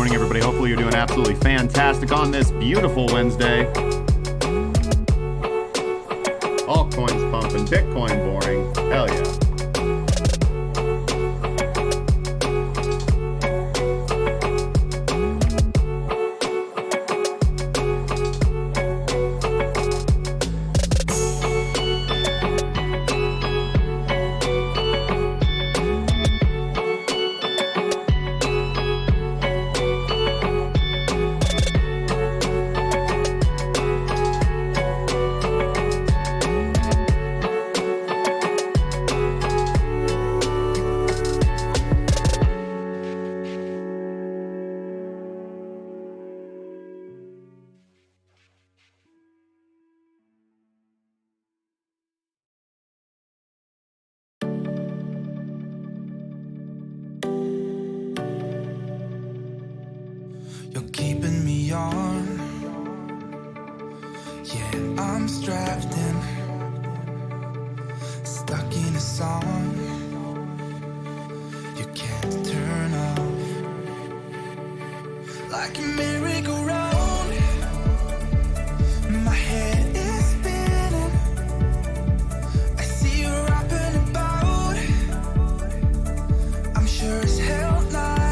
morning, everybody. Hopefully you're doing absolutely fantastic on this beautiful Wednesday. Altcoins pumping, Bitcoin boring. Hell yeah. You're keeping me on. Yeah, I'm strapped in, stuck in a song you can't turn off. Like a merry-go-round, my head is spinning. I see you rapping about, I'm sure as hell not.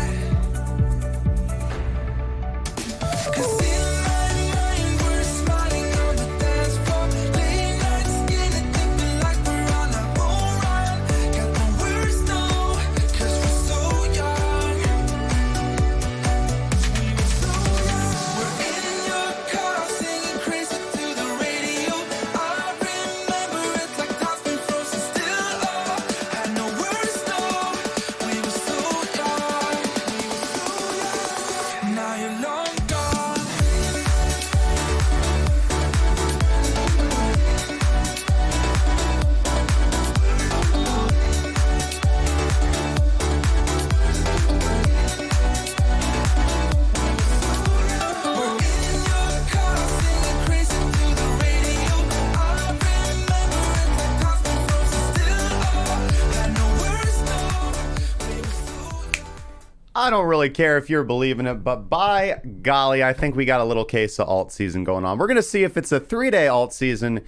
I don't really care if you're believing it, but by golly, I think we got a little case of alt season going on. We're going to see if it's a 3-day alt season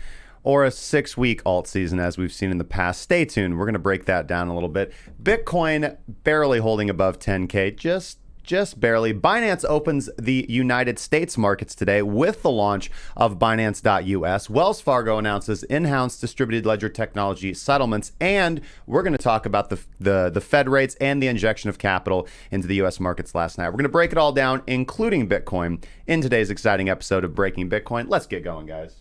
or a 6-week alt season as we've seen in the past. Stay tuned. We're going to break that down a little bit. Bitcoin barely holding above 10K, just barely. Binance opens the United States markets today with the launch of Binance.us. Wells Fargo announces in-house distributed ledger technology settlements, and we're going to talk about the Fed rates and the injection of capital into the U.S. markets last night. We're going to break it all down, including Bitcoin, in today's exciting episode of Breaking Bitcoin. Let's get going, guys.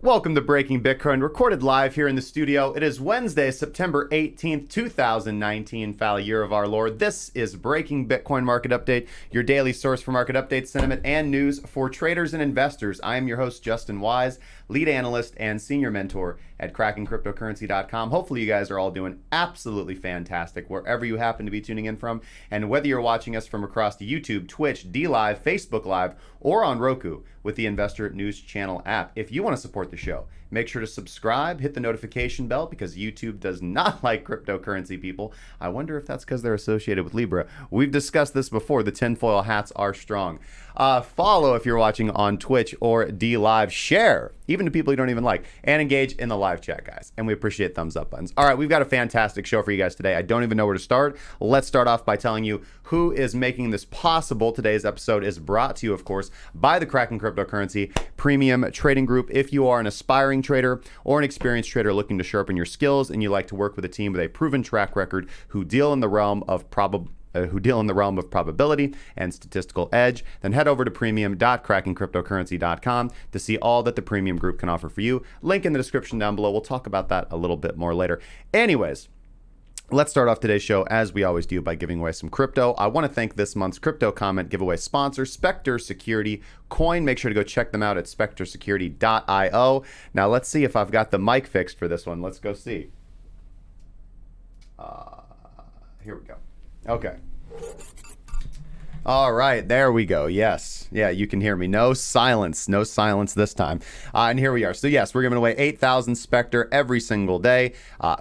Welcome to Breaking Bitcoin, recorded live here in the studio. It is Wednesday, September 18th, 2019, foul year of our Lord. This is Breaking Bitcoin Market Update, your daily source for market updates, sentiment, and news for traders and investors. I am your host, Justin Wise, lead analyst and senior mentor at CrackingCryptocurrency.com. Hopefully you guys are all doing absolutely fantastic wherever you happen to be tuning in from. And whether you're watching us from across the YouTube, Twitch, DLive, Facebook Live, or on Roku with the Investor News Channel app, if you want to support the show, make sure to subscribe, hit the notification bell, because YouTube does not like cryptocurrency people. I wonder if that's because they're associated with Libra. We've discussed this before. The tinfoil hats are strong. Follow if you're watching on Twitch or DLive. Share, even to people you don't even like, and engage in the live chat, guys. And we appreciate thumbs up buttons. All right, we've got a fantastic show for you guys today. I don't even know where to start. Let's start off by telling you who is making this possible. Today's episode is brought to you, of course, by the Cracking Cryptocurrency Premium Trading Group. If you are an aspiring trader or an experienced trader looking to sharpen your skills and you like to work with a team with a proven track record who deal in the realm of probability and statistical edge, then head over to premium.crackingcryptocurrency.com to see all that the Premium Group can offer for you. Link in the description down below. We'll talk about that a little bit more later. Anyways, let's start off today's show, as we always do, by giving away some crypto. I want to thank this month's crypto comment giveaway sponsor, Spectre Security Coin. Make sure to go check them out at spectresecurity.io. Now, let's see if I've got the mic fixed for this one. Let's go see. Here we go. Okay. All right, there we go. Yes. Yeah, you can hear me. No silence. No silence this time. And here we are. So, yes, we're giving away 8,000 Spectre every single day.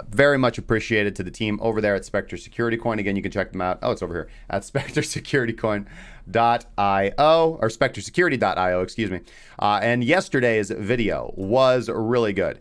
Very much appreciated to the team over there at Spectre Security Coin. Again, you can check them out. Oh, it's over here at SpectreSecurityCoin.io or SpectreSecurity.io, excuse me. And yesterday's video was really good.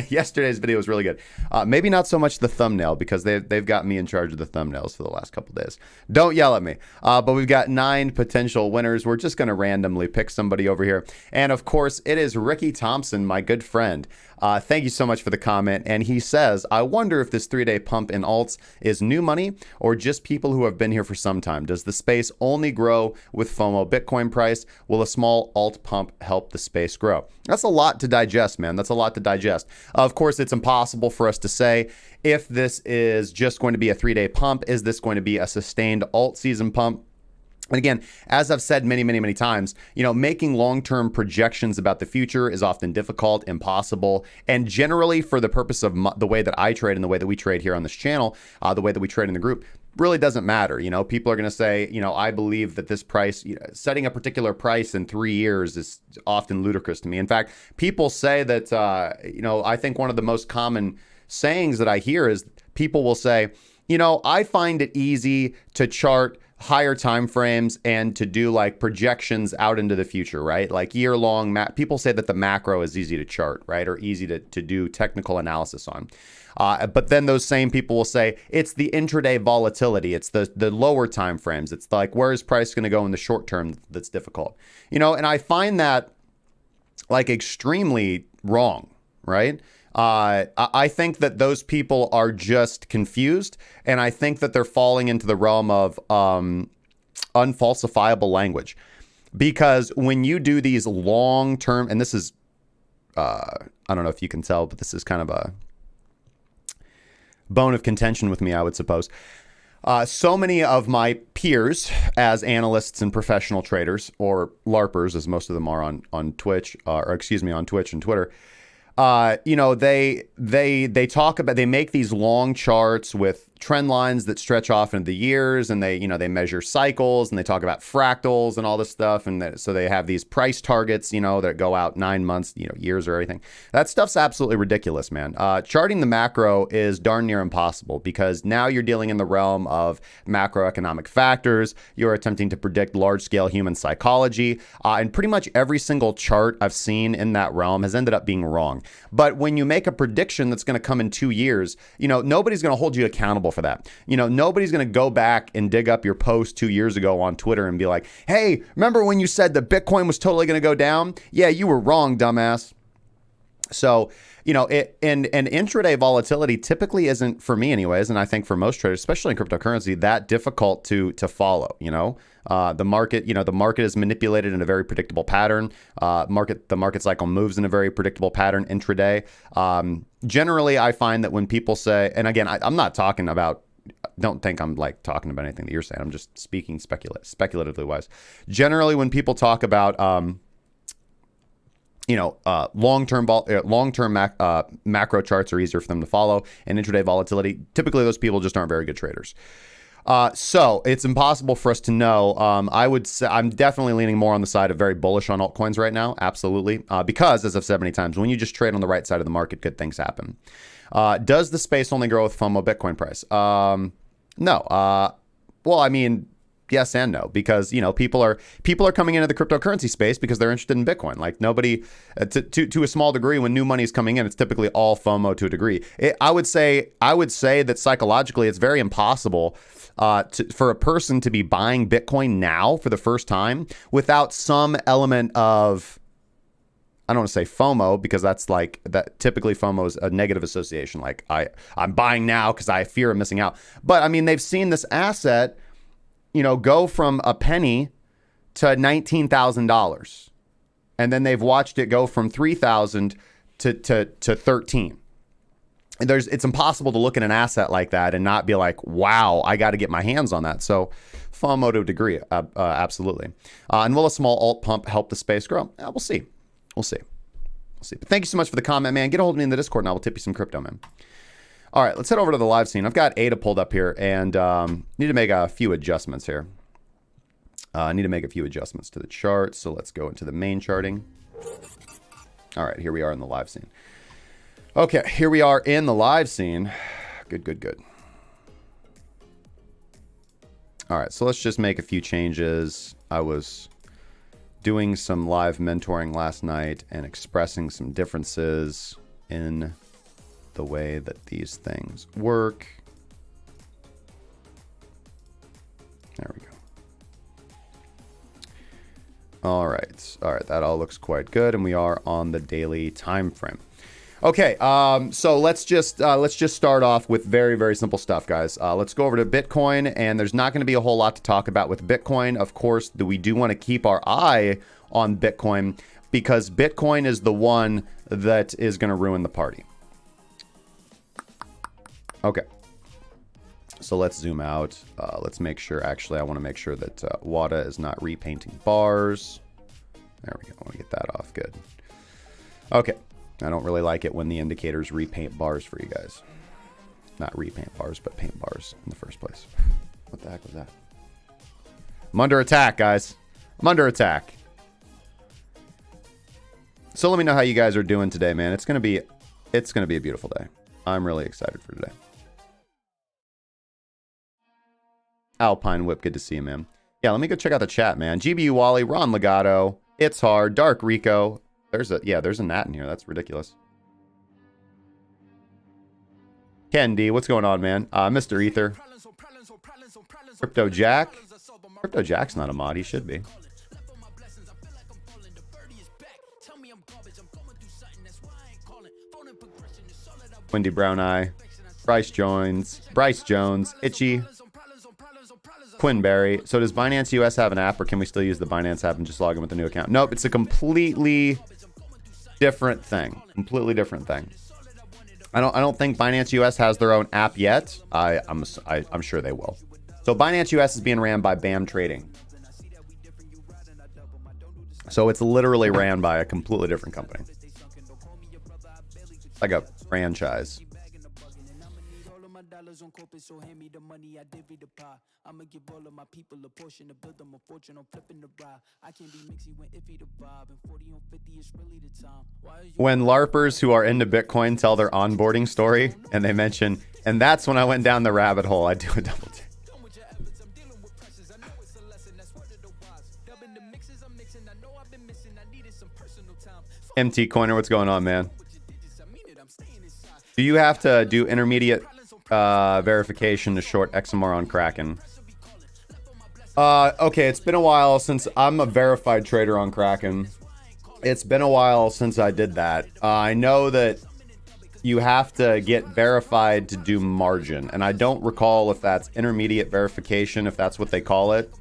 Yesterday's video was really good. Maybe not so much the thumbnail because they've got me in charge of the thumbnails for the last couple days. Don't yell at me. But we've got 9 potential winners. We're just going to randomly pick somebody over here. And of course, it is Ricky Thompson, my good friend. Thank you so much for the comment. And he says, I wonder if this 3-day pump in alts is new money or just people who have been here for some time. Does the space only grow with FOMO Bitcoin price? Will a small alt pump help the space grow? That's a lot to digest, man. That's a lot to digest. Of course, it's impossible for us to say if this is just going to be a 3-day pump. Is this going to be a sustained alt season pump? And again, as I've said many times, making long-term projections about the future is often difficult, impossible, and generally for the purpose of the way that I trade and the way that we trade here on this channel, the way that we trade in the group, really doesn't matter. People are going to say, I believe that this price, setting a particular price in 3 years is often ludicrous to me. In fact, people say that, I think one of the most common sayings that I hear is people will say, I find it easy to chart higher time frames and to do like projections out into the future, right? Like year-long, people say that the macro is easy to chart, right? Or easy to do technical analysis on. But then those same people will say it's the intraday volatility. It's the lower time frames. It's like, where is price going to go in the short term that's difficult? And I find that like extremely wrong, right? I think that those people are just confused, and I think that they're falling into the realm of unfalsifiable language. Because when you do these long-term, and this is, I don't know if you can tell, but this is kind of a bone of contention with me, I would suppose. So many of my peers as analysts and professional traders, or LARPers, as most of them are on Twitch, on Twitch and Twitter, they talk about, they make these long charts with trend lines that stretch off into the years, and they measure cycles, and they talk about fractals and all this stuff. And so they have these price targets, that go out 9 months, years or everything. That stuff's absolutely ridiculous, man. Charting the macro is darn near impossible because now you're dealing in the realm of macroeconomic factors. You're attempting to predict large scale human psychology. And pretty much every single chart I've seen in that realm has ended up being wrong. But when you make a prediction that's going to come in 2 years, nobody's going to hold you accountable for that. Nobody's going to go back and dig up your post 2 years ago on Twitter and be like, hey, remember when you said that Bitcoin was totally going to go down? Yeah, you were wrong, dumbass. So, and intraday volatility typically isn't, for me anyways, and I think for most traders, especially in cryptocurrency, that difficult to follow. The market is manipulated in a very predictable pattern. The market cycle moves in a very predictable pattern intraday. Generally, I find that when people say, and again, I'm not talking about, don't think I'm like talking about anything that you're saying. I'm just speaking speculatively wise. Generally, when people talk about, long-term macro charts are easier for them to follow, and intraday volatility, typically those people just aren't very good traders. So it's impossible for us to know. I would say I'm definitely leaning more on the side of very bullish on altcoins right now. Absolutely. Because as I've said many times, when you just trade on the right side of the market, good things happen. Does the space only grow with FOMO Bitcoin price? No. Well, I mean, yes and no, because people are coming into the cryptocurrency space because they're interested in Bitcoin. Like nobody, to a small degree, when new money is coming in, it's typically all FOMO to a degree. I would say that psychologically, it's very impossible for a person to be buying Bitcoin now for the first time without some element of, I don't want to say FOMO, because that's like that. Typically FOMO is a negative association. Like I'm buying now because I fear of missing out. But I mean, they've seen this asset, go from a penny to $19,000. And then they've watched it go from 3,000 to 13. And it's impossible to look at an asset like that and not be like, wow, I got to get my hands on that. So FOMO to a degree, absolutely. And will a small alt pump help the space grow? We'll see. But thank you so much for the comment, man. Get a hold of me in the Discord and I will tip you some crypto, man. All right, let's head over to the live scene. I've got Ada pulled up here and need to make a few adjustments here. I need to make a few adjustments to the chart, so let's go into the main charting. All right, here we are in the live scene. Okay, here we are in the live scene. Good. All right, so let's just make a few changes. I was doing some live mentoring last night and expressing some differences in the way that these things work. There we go. All right, that all looks quite good, and we are on the daily time frame. Okay, so let's just start off with very simple stuff, guys. Let's go over to Bitcoin, and there's not going to be a whole lot to talk about with Bitcoin. Of course, we do want to keep our eye on Bitcoin because Bitcoin is the one that is going to ruin the party. Okay. So let's zoom out. Let's make sure, actually, I want to make sure that WADA is not repainting bars. There we go. I want to get that off. Good. Okay. I don't really like it when the indicators repaint bars for you guys. Not repaint bars, but paint bars in the first place. What the heck was that? I'm under attack, guys. I'm under attack. So let me know how you guys are doing today, man. It's gonna be a beautiful day. I'm really excited for today. Alpine Whip, good to see you, man. Yeah, let me go check out the chat, man. GBU Wally, Ron Legato, It's Hard, Dark Rico. There's a gnat in here. That's ridiculous. Ken D, what's going on, man? Mr. Ether. Crypto Jack. Crypto Jack's not a mod. He should be. Wendy Brown Eye. Bryce Jones. Itchy. Quinberry. So does Binance US have an app, or can we still use the Binance app and just log in with a new account? Nope, it's a completely different thing. Completely different thing. I don't think Binance US has their own app yet. I'm sure they will. So Binance US is being ran by BAM Trading. So it's literally ran by a completely different company. Like a franchise. On corporate, so hand me the money, I divvy the pie. I'ma give all of my people a portion to build them a fortune on flipping the ride. I can't be mixy when iffy the vibe, and 40 on 50 is really the time. When LARPers who are into Bitcoin tell their onboarding story and they mention, and that's when I went down the rabbit hole, I do a double take. MT Coiner, what's going on, man? Do you have to do intermediate verification to short XMR on Kraken? Okay, it's been a while since I'm a verified trader on Kraken. It's been a while since I did that. I know that you have to get verified to do margin, and I don't recall if that's intermediate verification, if that's what they call it.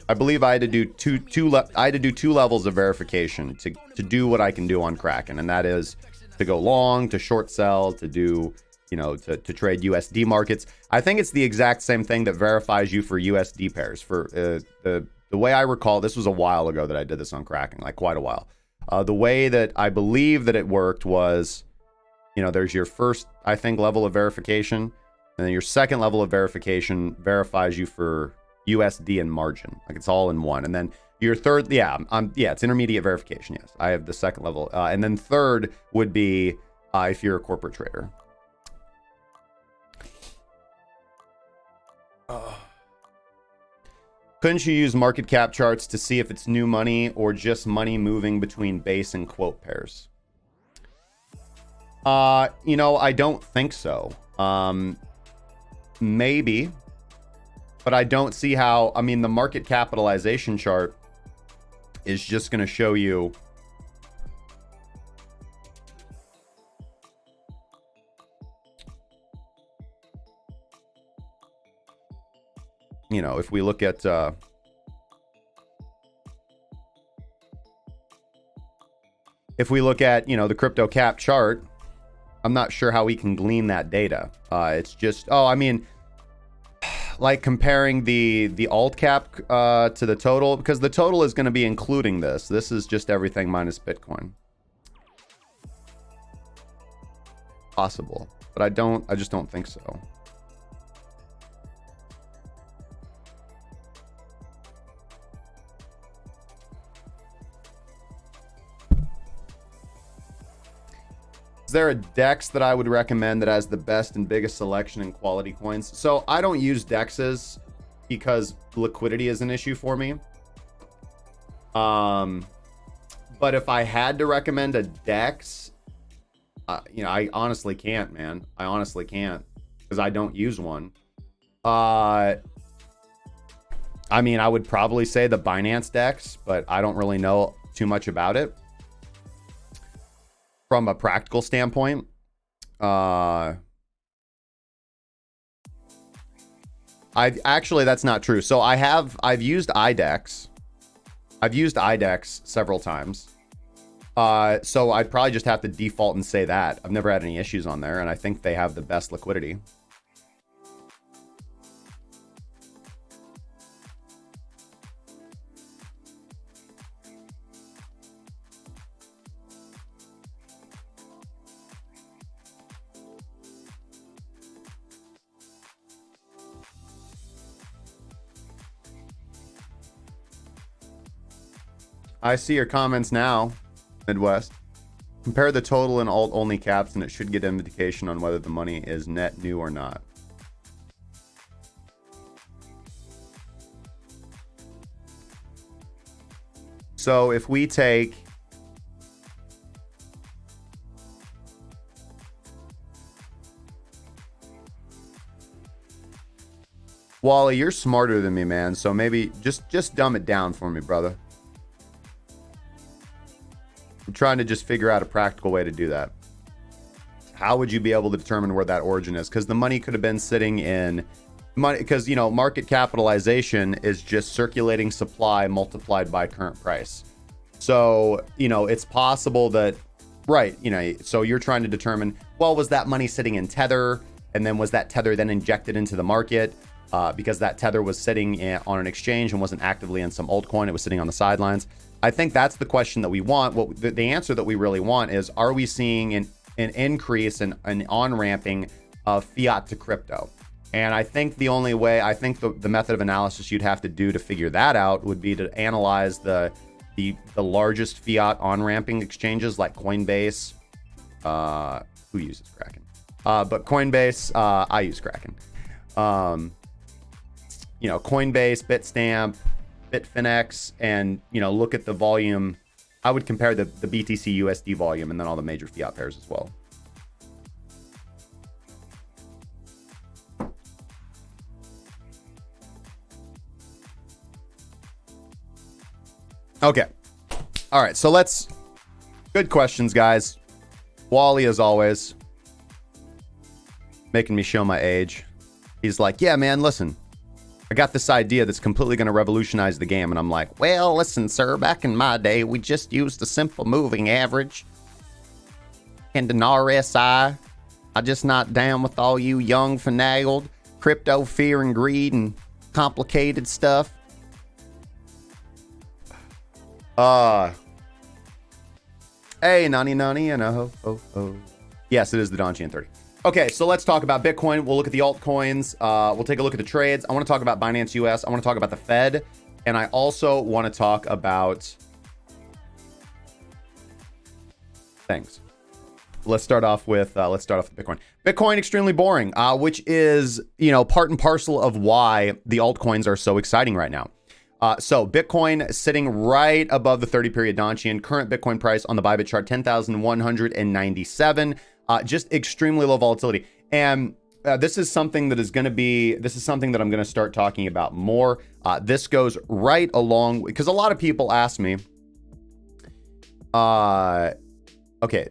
I believe I had to do two levels of verification to do what I can do on Kraken, and that is to go long, to short sell, to do, you know, to trade USD markets. I think it's the exact same thing that verifies you for USD pairs. For the way I recall, this was a while ago that I did this on Kraken, like quite a while. The way that I believe that it worked was, you know, there's your first, I think, level of verification, and then your second level of verification verifies you for USD and margin. Like it's all in one. And then your third, it's intermediate verification. Yes, I have the second level. And then third would be if you're a corporate trader. Couldn't you use market cap charts to see if it's new money or just money moving between base and quote pairs? You know, I don't think so. Maybe, but I don't see how. I mean, the market capitalization chart is just going to show you if we look at the crypto cap chart, I'm not sure how we can glean that data. It's just, I mean, like comparing the alt cap to the total, because the total is going to be including this. This is just everything minus Bitcoin. Possible, but I just don't think so. there a DEX that I would recommend that has the best and biggest selection in quality coins? So I don't use DEXs because liquidity is an issue for me. But if I had to recommend a DEX, I honestly can't, man. I honestly can't because I don't use one. I would probably say the Binance DEX, but I don't really know too much about it from a practical standpoint. That's not true. So I've used IDEX. I've used IDEX several times. So I'd probably just have to default and say that. I've never had any issues on there, and I think they have the best liquidity. I see your comments now, Midwest. Compare the total and alt-only caps, and it should get an indication on whether the money is net new or not. So if we take... Wally, you're smarter than me, man. So maybe just dumb it down for me, brother. I'm trying to just figure out a practical way to do that. How would you be able to determine where that origin is? Because the money could have been sitting in money, because market capitalization is just circulating supply multiplied by current price. So it's possible that, right, so you're trying to determine, well, was that money sitting in Tether, and then was that Tether then injected into the market because that Tether was sitting on an exchange and wasn't actively in some altcoin, it was sitting on the sidelines. I think that's the question that we want. What the answer that we really want is, are we seeing an increase in an on-ramping of fiat to crypto? And I think the only way, the method of analysis you'd have to do to figure that out would be to analyze the largest fiat on-ramping exchanges like Coinbase. Who uses Kraken? But Coinbase, I use Kraken. Coinbase, Bitstamp, BitFinex, and look at the volume. I would compare the BTC USD volume and then all the major fiat pairs as well. Okay. All right. So good questions, guys. Wally, as always, making me show my age. He's like, yeah, man, listen, I got this idea that's completely going to revolutionize the game. And I'm like, well, listen, sir, back in my day, we just used a simple moving average and an RSI. I'm just not down with all you young, finagled, crypto fear and greed and complicated stuff. Hey, nani, and a ho, ho, ho. Yes, it is the Donchian 30. Okay, so let's talk about Bitcoin. We'll look at the altcoins. We'll take a look at the trades. I want to talk about Binance US. I want to talk about the Fed. And I also want to talk about things. Let's start off with Bitcoin. Bitcoin, extremely boring, which is, part and parcel of why the altcoins are so exciting right now. So Bitcoin sitting right above the 30-period Donchian. Current Bitcoin price on the ByBit chart, 10,197. Just extremely low volatility. And this is something that I'm going to start talking about more. This goes right along, because a lot of people ask me, okay,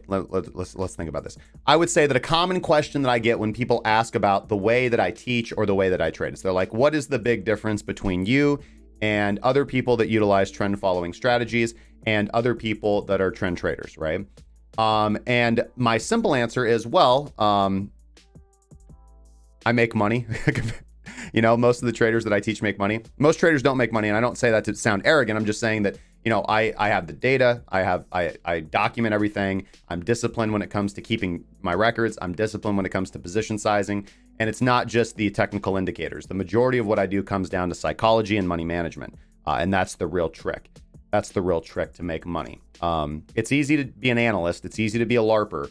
let's think about this. I would say that a common question that I get when people ask about the way that I teach or the way that I trade is, they're like, what is the big difference between you and other people that utilize trend following strategies and other people that are trend traders, right? And my simple answer is, well, I make money. Most of the traders that I teach make money. Most traders don't make money, and I don't say that to sound arrogant. I'm just saying that, I have the data. I document everything. I'm disciplined when it comes to keeping my records. I'm disciplined when it comes to position sizing. And it's not just the technical indicators. The majority of what I do comes down to psychology and money management. And that's the real trick. That's the real trick to make money. It's easy to be an analyst. It's easy to be a LARPer.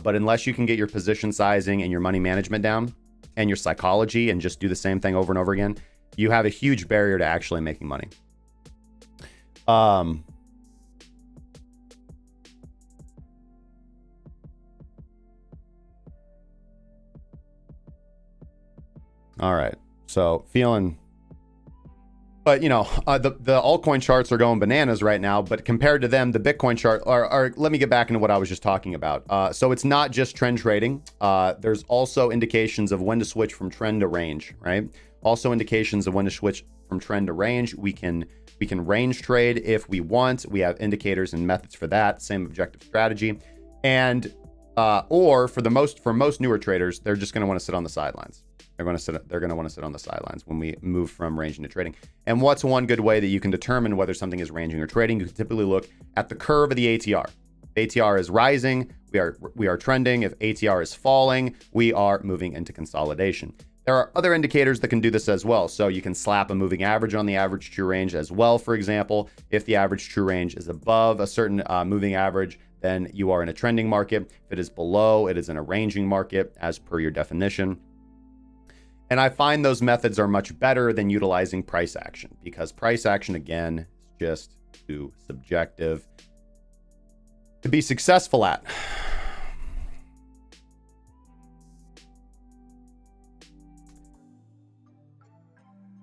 But unless you can get your position sizing and your money management down and your psychology and just do the same thing over and over again, you have a huge barrier to actually making money. All right. So feeling, but the altcoin charts are going bananas right now, but compared to them, the Bitcoin chart are let me get back into what I was just talking about. So it's not just trend trading. There's also indications of when to switch from trend to range, right? Also indications of when to switch from trend to range. We can range trade if we want. We have indicators and methods for that. Same objective strategy. And or for most newer traders, they're just going to want to sit on the sidelines. They're going to want to sit on the sidelines when we move from ranging to trading. And what's one good way that you can determine whether something is ranging or trading? You can typically look at the curve of the ATR. ATR is rising, we are trending. If ATR is falling, we are moving into consolidation. There are other indicators that can do this as well. So you can slap a moving average on the average true range as well. For example, if the average true range is above a certain moving average, then you are in a trending market. If it is below, it is in a ranging market as per your definition. And I find those methods are much better than utilizing price action, because price action, again, is just too subjective to be successful at.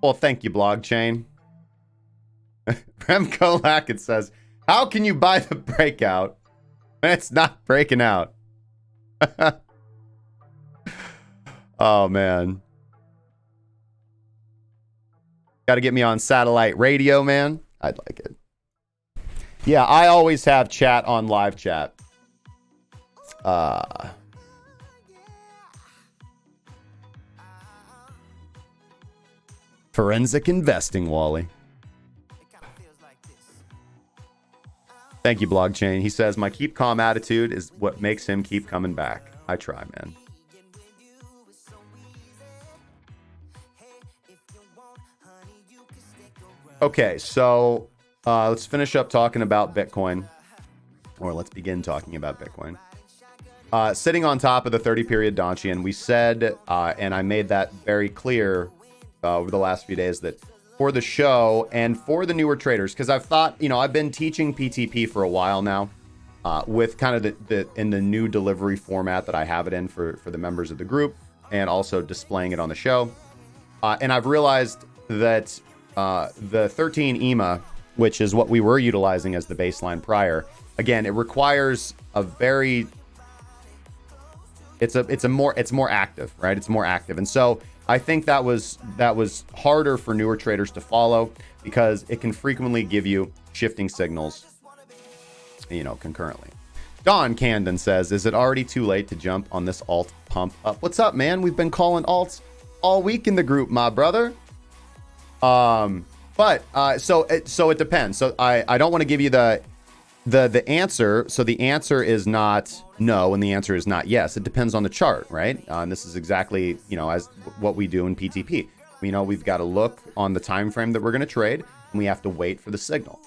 Well, thank you, blockchain. Remco Lackett says, how can you buy the breakout when it's not breaking out? Oh, man. Got to get me on satellite radio, man. I'd like it. Yeah, I always have chat on live chat. Forensic investing, Wally. Thank you, blockchain. He says, my keep calm attitude is what makes him keep coming back. I try, man. Okay, so let's finish up talking about Bitcoin, or let's begin talking about Bitcoin. Sitting on top of the 30-period Donchian, we said, and I made that very clear over the last few days, that for the show and for the newer traders, because I've thought, I've been teaching PTP for a while now, with kind of in the new delivery format that I have it in for the members of the group, and also displaying it on the show. And I've realized that the 13 EMA, which is what we were utilizing as the baseline prior, again, it requires a very, it's more active, right? It's more active. And so I think that was harder for newer traders to follow, because it can frequently give you shifting signals, concurrently. Don Candon says, is it already too late to jump on this alt pump up? What's up, man? We've been calling alts all week in the group, my brother. So it depends. So I don't want to give you the answer. So the answer is not no, and the answer is not yes. It depends on the chart, right? And this is exactly, as what we do in PTP. We've got to look on the time frame that we're going to trade, and we have to wait for the signal.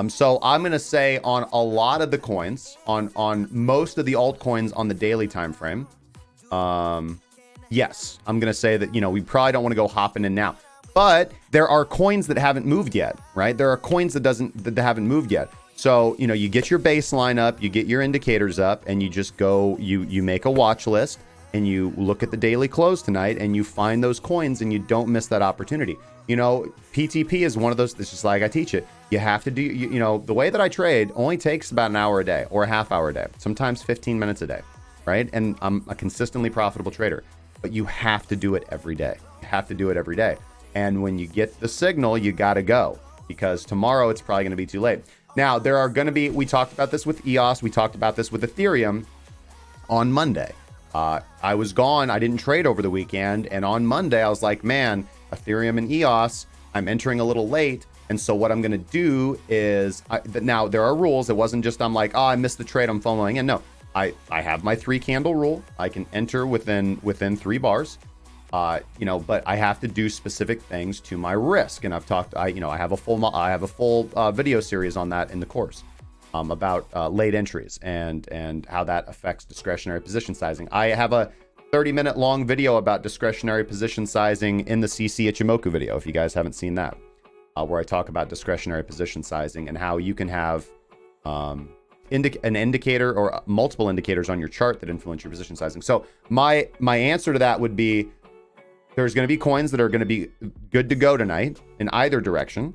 So I'm going to say on a lot of the coins, on most of the altcoins on the daily time frame, yes, I'm going to say that, we probably don't want to go hopping in now. But there are coins that haven't moved yet, right? There are coins that haven't moved yet. So, you get your baseline up, you get your indicators up, and you just go, you make a watch list, and you look at the daily close tonight, and you find those coins, and you don't miss that opportunity. PTP is one of those, it's just like I teach it. You have to do, the way that I trade only takes about an hour a day or a half hour a day, sometimes 15 minutes a day, right? And I'm a consistently profitable trader, but you have to do it every day. You have to do it every day. And when you get the signal, you got to go, because tomorrow it's probably going to be too late. Now, there are going to be, we talked about this with EOS, we talked about this with Ethereum on Monday. I was gone, I didn't trade over the weekend, and on Monday I was like, man, Ethereum and EOS, I'm entering a little late, and so what I'm going to do is, now there are rules. It wasn't just I'm like, I missed the trade, I'm FOMOing in. No, I have my 3 candle rule. I can enter within 3 bars. But I have to do specific things to my risk, and I've talked. I have a full video series on that in the course. about late entries and how that affects discretionary position sizing. I have a 30-minute long video about discretionary position sizing in the CC Ichimoku video, if you guys haven't seen that, where I talk about discretionary position sizing and how you can have an indicator or multiple indicators on your chart that influence your position sizing. So my answer to that would be, there's going to be coins that are going to be good to go tonight in either direction.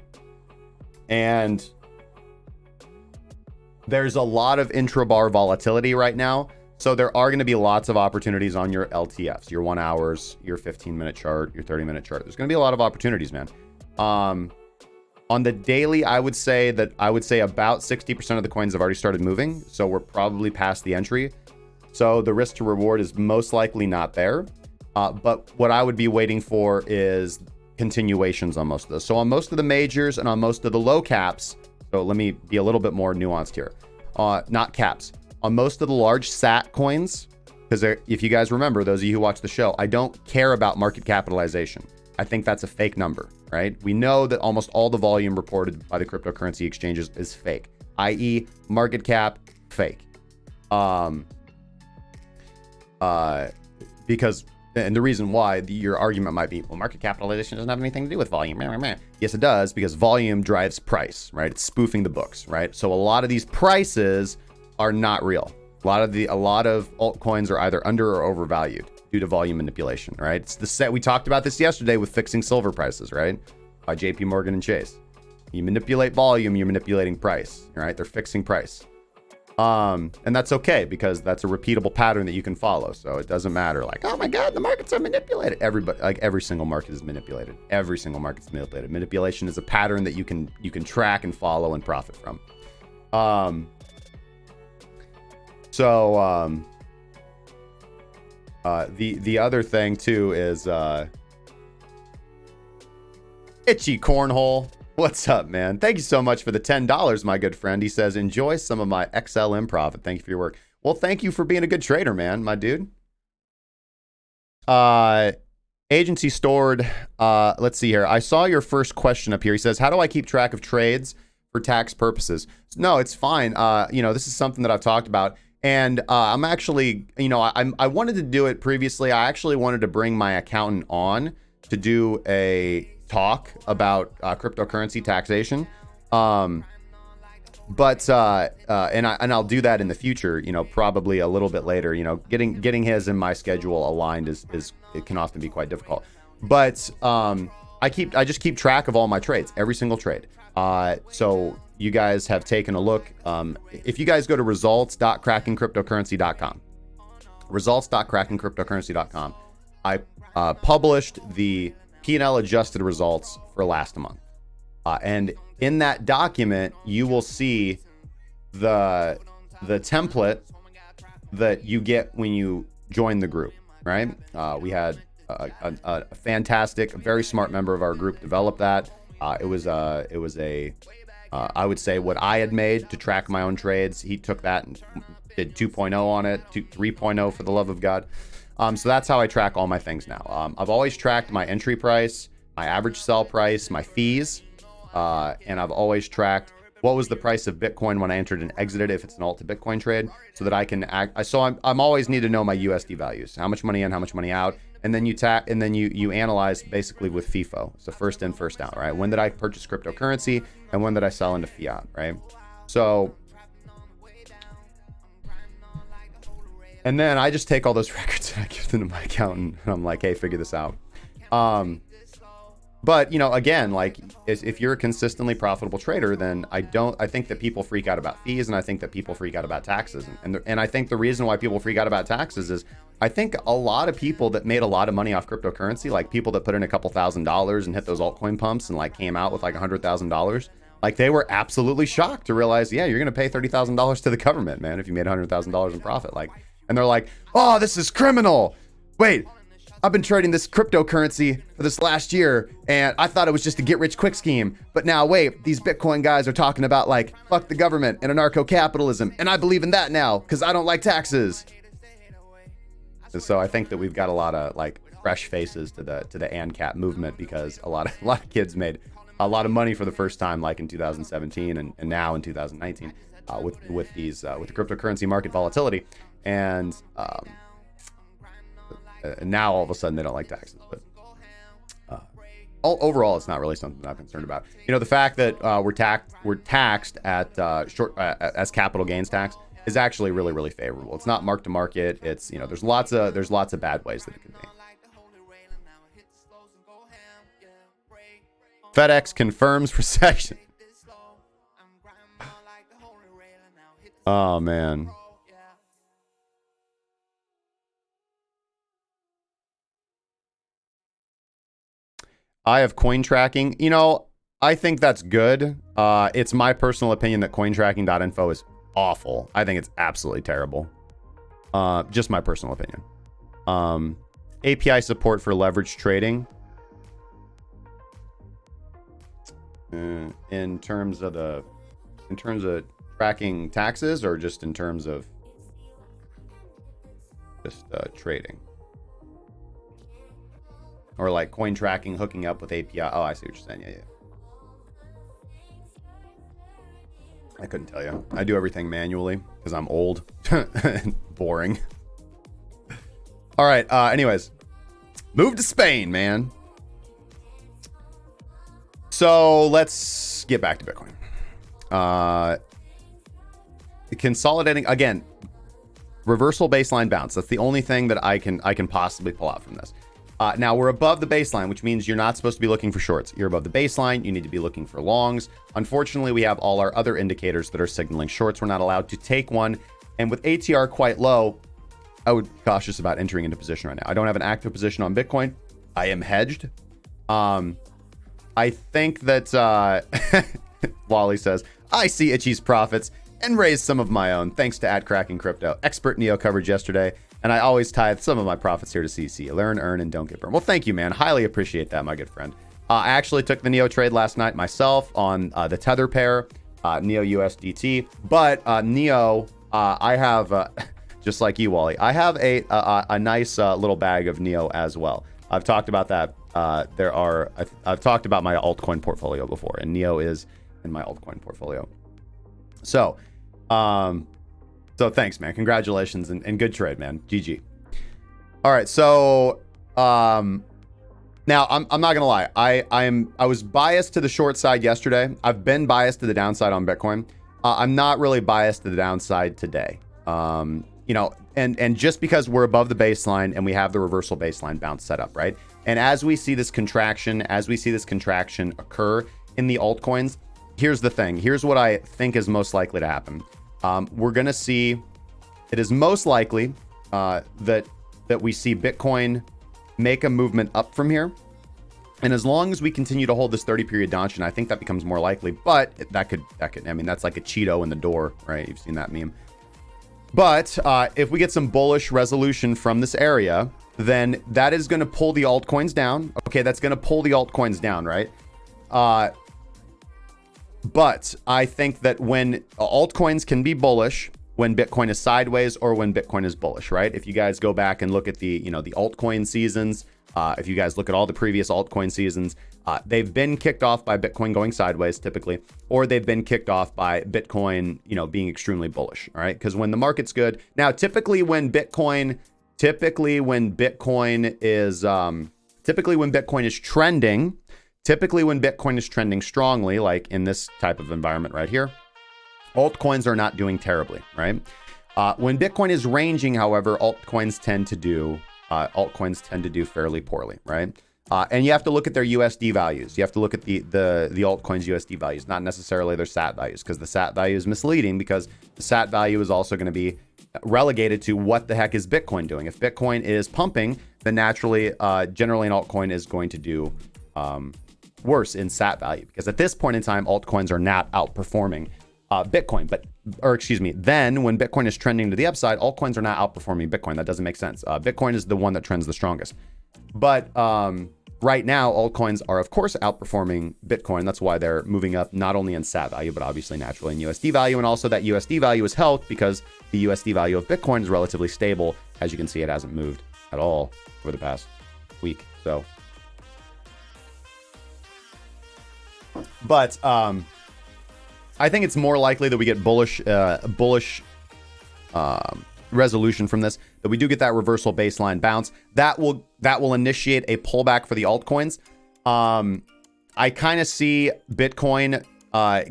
And there's a lot of intra-bar volatility right now. So there are going to be lots of opportunities on your LTFs, your 1 hours, your 15-minute chart, your 30-minute chart. There's going to be a lot of opportunities, man. On the daily, I would say about 60% of the coins have already started moving. So we're probably past the entry. So the risk to reward is most likely not there. But what I would be waiting for is continuations on most of those. So on most of the majors and on most of the low caps, so let me be a little bit more nuanced here. Not caps. On most of the large SAT coins, because if you guys remember, those of you who watch the show, I don't care about market capitalization. I think that's a fake number, right? We know that almost all the volume reported by the cryptocurrency exchanges is fake, i.e. market cap, fake. Because, and the reason why your argument might be, well, market capitalization doesn't have anything to do with volume. Yes, it does, because volume drives price, right? It's spoofing the books, right? So a lot of these prices are not real. A lot of altcoins are either under or overvalued due to volume manipulation, right? It's the set. We talked about this yesterday with fixing silver prices, right? By JP Morgan and Chase. You manipulate volume, you're manipulating price, right? They're fixing price. And that's okay, because that's a repeatable pattern that you can follow. So it doesn't matter like, oh my God, the markets are manipulated. Every single market is manipulated. Every single market's manipulated. Manipulation is a pattern that you can track and follow and profit from. The other thing too is Itchy Cornhole. What's up, man? Thank you so much for the $10, my good friend. He says, enjoy some of my XLM profit. Thank you for your work. Well, thank you for being a good trader, man, my dude. Agency stored. Let's see here. I saw your first question up here. He says, how do I keep track of trades for tax purposes? No, it's fine. This is something that I've talked about. And I'm actually, I wanted to do it previously. I actually wanted to bring my accountant on to do a talk about cryptocurrency taxation. And I'll do that in the future, probably a little bit later. Getting his and my schedule aligned is it can often be quite difficult. But I just keep track of all my trades, every single trade. So you guys have taken a look. If you guys go to results.crackingcryptocurrency.com, results.crackingcryptocurrency.com, I published the P&L adjusted results for last month. And in that document, you will see the template that you get when you join the group, right? We had a fantastic, very smart member of our group develop that. It was I would say what I had made to track my own trades. He took that and did 2.0 on it, 3.0 for the love of God. So that's how I track all my things now. I've always tracked my entry price, my average sell price, my fees, and I've always tracked what was the price of Bitcoin when I entered and exited if it's an alt to Bitcoin trade, so that I can I'm always need to know my USD values, how much money in, how much money out, and then you analyze basically with FIFO, so first in, first out, right? When did I purchase cryptocurrency and when did I sell into fiat, right? So. And then I just take all those records and I give them to my accountant and I'm like, hey, figure this out. But again, like if you're a consistently profitable trader, then I think that people freak out about fees, and I think that people freak out about taxes. And I think the reason why people freak out about taxes is I think a lot of people that made a lot of money off cryptocurrency, like people that put in a couple $1,000s and hit those altcoin pumps and like came out with like $100,000, like they were absolutely shocked to realize, yeah, you're going to pay $30,000 to the government, man, if you made $100,000 in profit. And they're like, oh, this is criminal. Wait, I've been trading this cryptocurrency for this last year, and I thought it was just a get-rich-quick scheme. But now, wait, these Bitcoin guys are talking about, like, fuck the government and anarcho-capitalism, and I believe in that now because I don't like taxes. And so I think that we've got a lot of, like, fresh faces to the ANCAP movement, because a lot of kids made a lot of money for the first time, like in 2017 and now in 2019, with the cryptocurrency market volatility, and now all of a sudden they don't like taxes. But overall, it's not really something that I'm concerned about. The fact that we're taxed at as capital gains tax is actually really, really favorable. It's not mark to market. It's there's lots of bad ways that it could be. FedEx confirms recession. Oh man. I have coin tracking. I think that's good. It's my personal opinion that cointracking.info is awful. I think it's absolutely terrible. Just my personal opinion. API support for leverage trading. In terms of tracking taxes, or just in terms of just trading, or like coin tracking hooking up with API. Oh, I see what you're saying. Yeah. I couldn't tell you. I do everything manually because I'm old and boring. All right. Anyways, move to Spain, man. So let's get back to Bitcoin. Consolidating again. Reversal baseline bounce. That's the only thing that I can possibly pull out from this. Now we're above the baseline, which means you're not supposed to be looking for shorts. You're above the baseline. You need to be looking for longs. Unfortunately, we have all our other indicators that are signaling shorts. We're not allowed to take one. And with ATR quite low, I would be cautious about entering into position right now. I don't have an active position on Bitcoin. I am hedged. I think that Wally says, I see Itchy's profits and raise some of my own thanks to @CrackingCrypto. Expert Neo coverage yesterday. And I always tithe some of my profits here to CC. Learn, earn, and don't get burned. Well, thank you, man. Highly appreciate that, my good friend. I actually took the Neo trade last night myself on the Tether pair, Neo USDT. But Neo, I have, just like you, Wally, I have a nice little bag of Neo as well. I've talked about that. I've talked about my altcoin portfolio before, and Neo is in my altcoin portfolio. So thanks, man. Congratulations and good trade, man. GG. All right. So, now I'm not gonna lie. I was biased to the short side yesterday. I've been biased to the downside on Bitcoin. I'm not really biased to the downside today. And just because we're above the baseline and we have the reversal baseline bounce set up, right? And as we see this contraction occur in the altcoins, here's the thing. Here's what I think is most likely to happen. We're going to see, it is most likely that we see Bitcoin make a movement up from here. And as long as we continue to hold this 30-period Donchian, I think that becomes more likely. But that could, I mean, that's like a Cheeto in the door, right? You've seen that meme. But if we get some bullish resolution from this area, then that is going to pull the altcoins down. Okay, that's going to pull the altcoins down, right? But I think that when altcoins can be bullish, when Bitcoin is sideways or when Bitcoin is bullish, right? If you guys go back and look at the altcoin seasons, if you guys look at all the previous altcoin seasons, they've been kicked off by Bitcoin going sideways typically, or they've been kicked off by Bitcoin, being extremely bullish. All right. Because when the market's good now, typically when Bitcoin is trending strongly, like in this type of environment right here, altcoins are not doing terribly, right? When Bitcoin is ranging, however, altcoins tend to do fairly poorly, right? And you have to look at their USD values. You have to look at the altcoins USD values, not necessarily their SAT values, because the SAT value is misleading, because the SAT value is also going to be relegated to what the heck is Bitcoin doing. If Bitcoin is pumping, then naturally, generally an altcoin is going to do worse in SAT value, because at this point in time, altcoins are not outperforming Bitcoin. Then when Bitcoin is trending to the upside, altcoins are not outperforming Bitcoin. That doesn't make sense. Bitcoin is the one that trends the strongest. But right now, altcoins are, of course, outperforming Bitcoin. That's why they're moving up, not only in SAT value, but obviously naturally in USD value. And also that USD value is helped because the USD value of Bitcoin is relatively stable. As you can see, it hasn't moved at all over the past week. So But I think it's more likely that we get bullish resolution from this, that we do get that reversal baseline bounce. That will initiate a pullback for the altcoins. I kind of see Bitcoin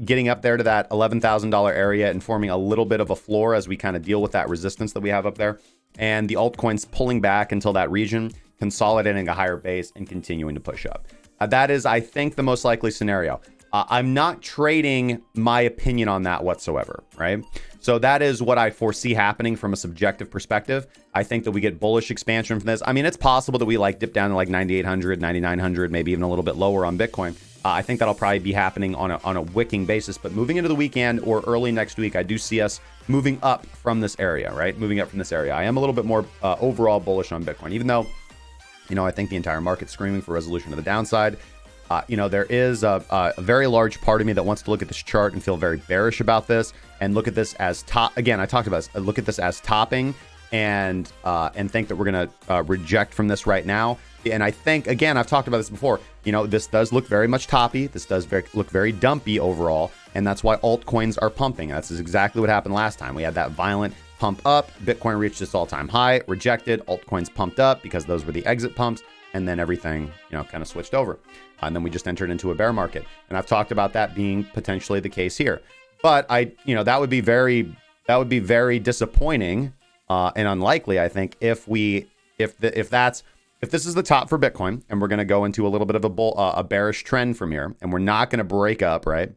getting up there to that $11,000 area and forming a little bit of a floor as we kind of deal with that resistance that we have up there. And the altcoins pulling back until that region, consolidating a higher base and continuing to push up. That is, I think, the most likely scenario. I'm not trading my opinion on that whatsoever, right? So that is what I foresee happening from a subjective perspective. I think that we get bullish expansion from this. I mean, it's possible that we like dip down to like 9,800, 9,900, maybe even a little bit lower on Bitcoin. I think that'll probably be happening on a wicking basis. But moving into the weekend or early next week, I do see us moving up from this area, right? Moving up from this area. I am a little bit more overall bullish on Bitcoin, even though, I think the entire market's screaming for resolution to the downside. There is a very large part of me that wants to look at this chart and feel very bearish about this and look at this as top. Again, I talked about this. Look at this as topping and think that we're going to reject from this right now. And I think, again, I've talked about this before, this does look very much toppy. This does look very dumpy overall. And that's why altcoins are pumping. That's exactly what happened last time. We had that violent pump up. Bitcoin reached its all-time high, rejected. Altcoins pumped up because those were the exit pumps. And then everything, kind of switched over. And then we just entered into a bear market. And I've talked about that being potentially the case here. But that would be very disappointing and unlikely, I think, if this is the top for Bitcoin and we're going to go into a little bit of a bearish trend from here and we're not going to break up, right?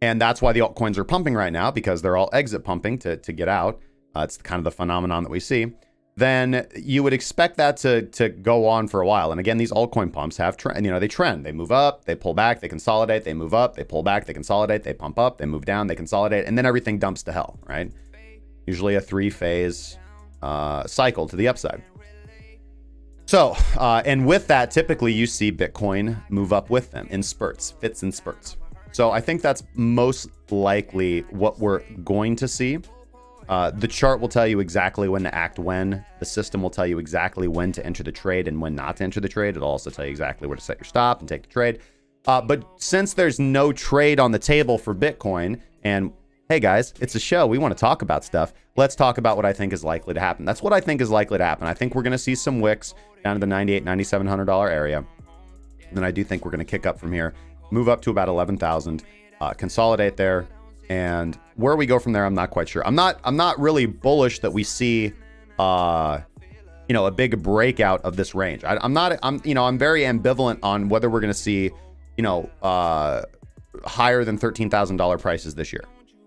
And that's why the altcoins are pumping right now, because they're all exit pumping to get out. It's kind of the phenomenon that we see. Then you would expect that to go on for a while. And again, these altcoin pumps have they trend. They move up, they pull back, they consolidate, they move up, they pull back, they consolidate, they pump up, they move down, they consolidate, and then everything dumps to hell, right? Usually a 3-phase cycle to the upside. So, and with that, typically you see Bitcoin move up with them in spurts, fits and spurts. So I think that's most likely what we're going to see. The chart will tell you exactly when to act when. The system will tell you exactly when to enter the trade and when not to enter the trade. It'll also tell you exactly where to set your stop and take the trade. But since there's no trade on the table for Bitcoin, and hey guys, it's a show, we want to talk about stuff. Let's talk about what I think is likely to happen. That's what I think is likely to happen. I think we're going to see some wicks down to the $9,800, $9,700 area. And then I do think we're going to kick up from here, move up to about 11,000, consolidate there. And where we go from there, I'm not quite sure. I'm not really bullish that we see, a big breakout of this range. I'm very ambivalent on whether we're going to see, higher than $13,000 prices this year,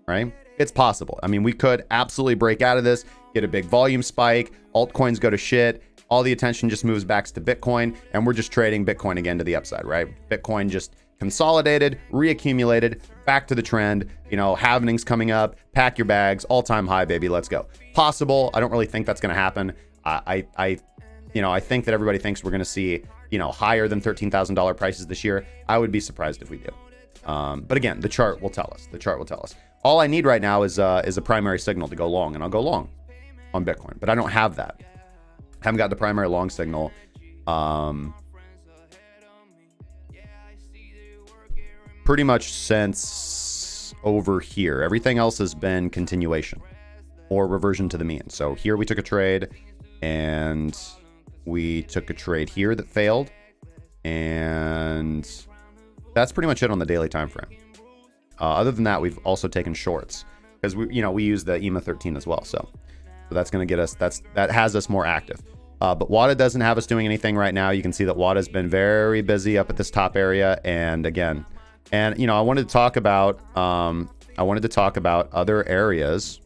right? It's possible. I mean, we could absolutely break out of this, get a big volume spike, altcoins go to shit, all the attention just moves back to Bitcoin, and we're just trading Bitcoin again to the upside, right? Bitcoin just consolidated, reaccumulated, back to the trend, halvening's coming up, pack your bags, all-time high, baby, let's go. Possible. I don't really think that's going to happen. I think that everybody thinks we're going to see, higher than $13,000 prices this year. I would be surprised if we do. But again, the chart will tell us. All I need right now is a primary signal to go long, and I'll go long on Bitcoin, but I don't have that. I haven't got the primary long signal. Pretty much since over here. Everything else has been continuation or reversion to the mean. So here we took a trade and we took a trade here that failed, and that's pretty much it on the daily time frame. Other than that, we've also taken shorts because we use the EMA 13 as well. So that's going to get us, that has us more active. But WADA doesn't have us doing anything right now. You can see that WADA's been very busy up at this top area. And again, I wanted to talk about other areas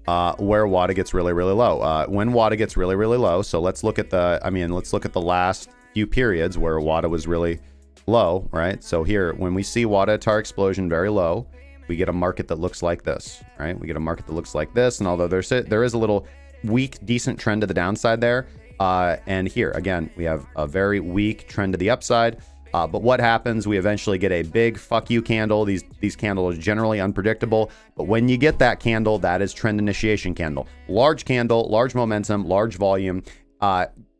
where WADA gets really, really low. When WADA gets really, really low. So let's look at the last few periods where WADA was really low, right? So here, when we see WADA TAR explosion very low, we get a market that looks like this, right? We get a market that looks like this. And although there is a little weak, decent trend to the downside there. And here, again, we have a very weak trend to the upside. But what happens? We eventually get a big fuck you candle. These candles are generally unpredictable. But when you get that candle, that is trend initiation candle. Large candle, large momentum, large volume.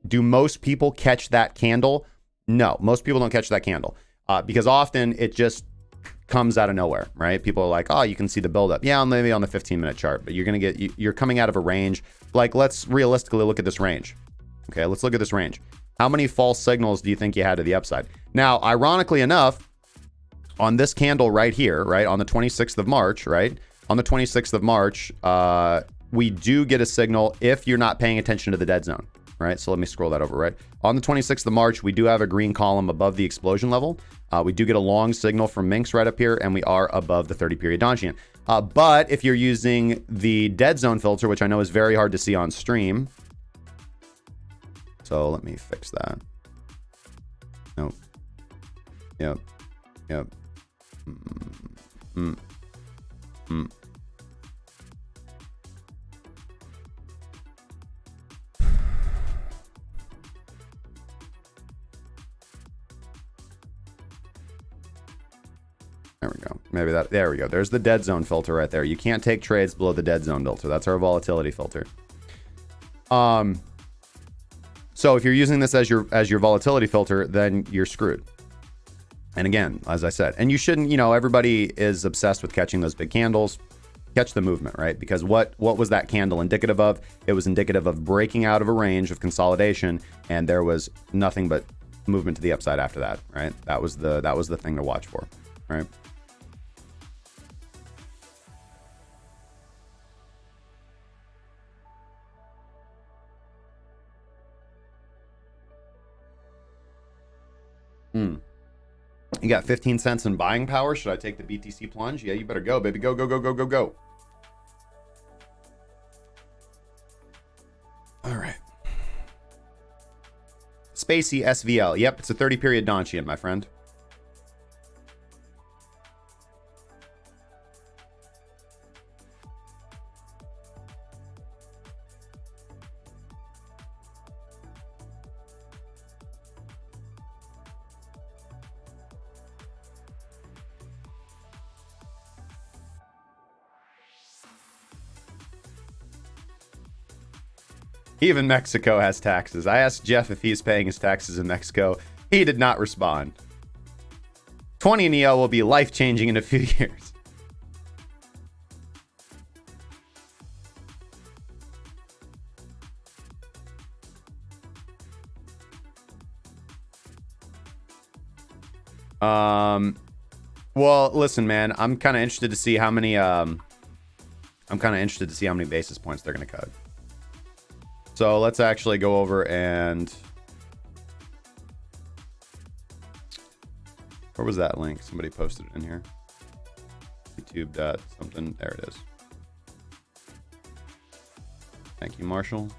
Do most people catch that candle? No, most people don't catch that candle. because often it just comes out of nowhere, right? People are like, oh, you can see the buildup. Yeah, maybe on the 15-minute chart, but you're coming out of a range. Like, let's realistically look at this range. Okay, let's look at this range. How many false signals do you think you had to the upside? Now, ironically enough, on this candle right here, right, on the 26th of March, right, on the 26th of March, we do get a signal if you're not paying attention to the dead zone, right? So let me scroll that over, right? On the 26th of March, we do have a green column above the explosion level. We do get a long signal from Minx right up here, and we are above the 30-period Donchian. But if you're using the dead zone filter, which I know is very hard to see on stream, so let me fix that. Nope. Yep. Yep. There we go. Maybe that, there we go. There's the dead zone filter right there. You can't take trades below the dead zone filter. That's our volatility filter. So if you're using this as your volatility filter, then you're screwed. And again, as I said, and you shouldn't, everybody is obsessed with catching those big candles. Catch the movement, right? Because what was that candle indicative of? It was indicative of breaking out of a range of consolidation, and there was nothing but movement to the upside after that, right? That was the thing to watch for, right? You got 15 cents in buying power. Should I take the BTC plunge? Yeah, you better go, baby. Go, go, go, go, go, go. All right. Spacey SVL. Yep, it's a 30-period Donchian, my friend. Even Mexico has taxes. I asked Jeff if he's paying his taxes in Mexico. He did not respond. 20 Neo will be life-changing in a few years. Well, listen, man, I'm kind of interested to see how many basis points they're going to cut. So let's actually go over and... Where was that link? Somebody posted it in here. YouTube something. There it is. Thank you, Marshall.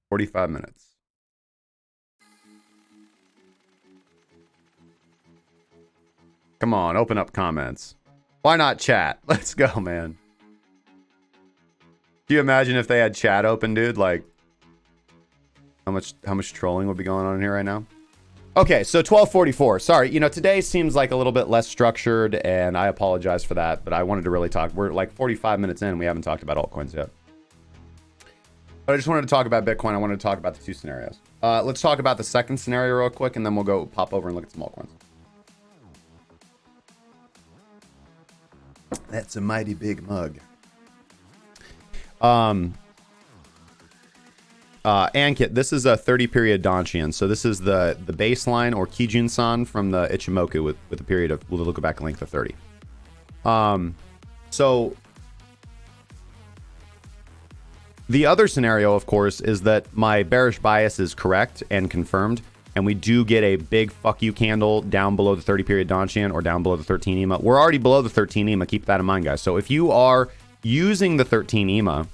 $45 minutes. Come on, open up comments. Why not chat? Let's go, man. Do you imagine if they had chat open, dude? Like, how much trolling would be going on in here right now? Okay, so 12:44. Sorry, today seems like a little bit less structured, and I apologize for that, but I wanted to really talk. We're like 45 minutes in, and we haven't talked about altcoins yet. But I just wanted to talk about Bitcoin. I wanted to talk about the two scenarios. Let's talk about the second scenario real quick, and then we'll go pop over and look at some altcoins. That's a mighty big mug. Ankit, this is a 30-period Donchian. So this is the baseline or Kijun-san from the Ichimoku with a period of, we'll look back length of 30. So the other scenario, of course, is that my bearish bias is correct and confirmed, and we do get a big fuck you candle down below the 30-period Donchian or down below the 13 EMA. We're already below the 13 EMA. Keep that in mind, guys. So if you are using the 13 EMA,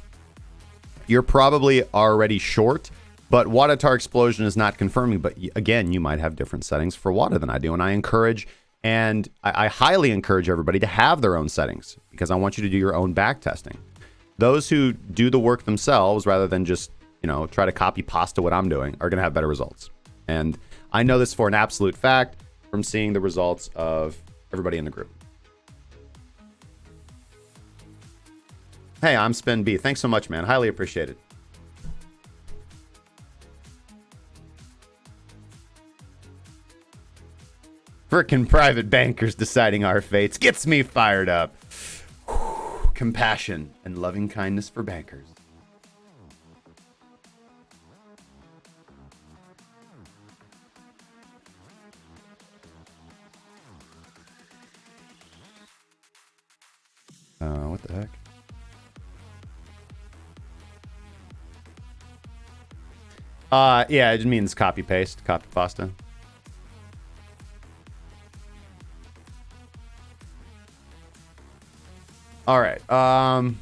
you're probably already short, but Wadatar Explosion is not confirming. But again, you might have different settings for WADA than I do, and I encourage and I highly encourage everybody to have their own settings because I want you to do your own back testing. Those who do the work themselves rather than just, try to copy pasta what I'm doing are going to have better results. And I know this for an absolute fact from seeing the results of everybody in the group. Hey, I'm Spin B. Thanks so much, man. Highly appreciated. Frickin' private bankers deciding our fates gets me fired up. Whew. Compassion and loving kindness for bankers. What the heck? Yeah, it means copy paste, copy pasta. All right. Oh,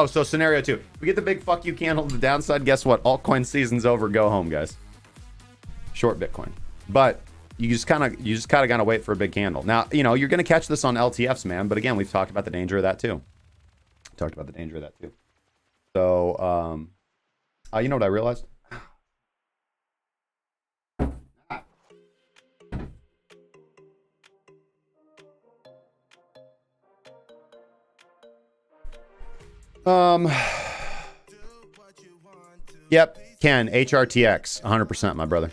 so scenario 2. We get the big fuck you candle to the downside. Guess what? Altcoin season's over. Go home, guys. Short Bitcoin. But you just kind of gotta wait for a big candle. Now, you know, you're gonna catch this on LTFs, man. But again, we've talked about the danger of that too. So, you know what I realized? Yep, Ken, HRTX, 100%, my brother.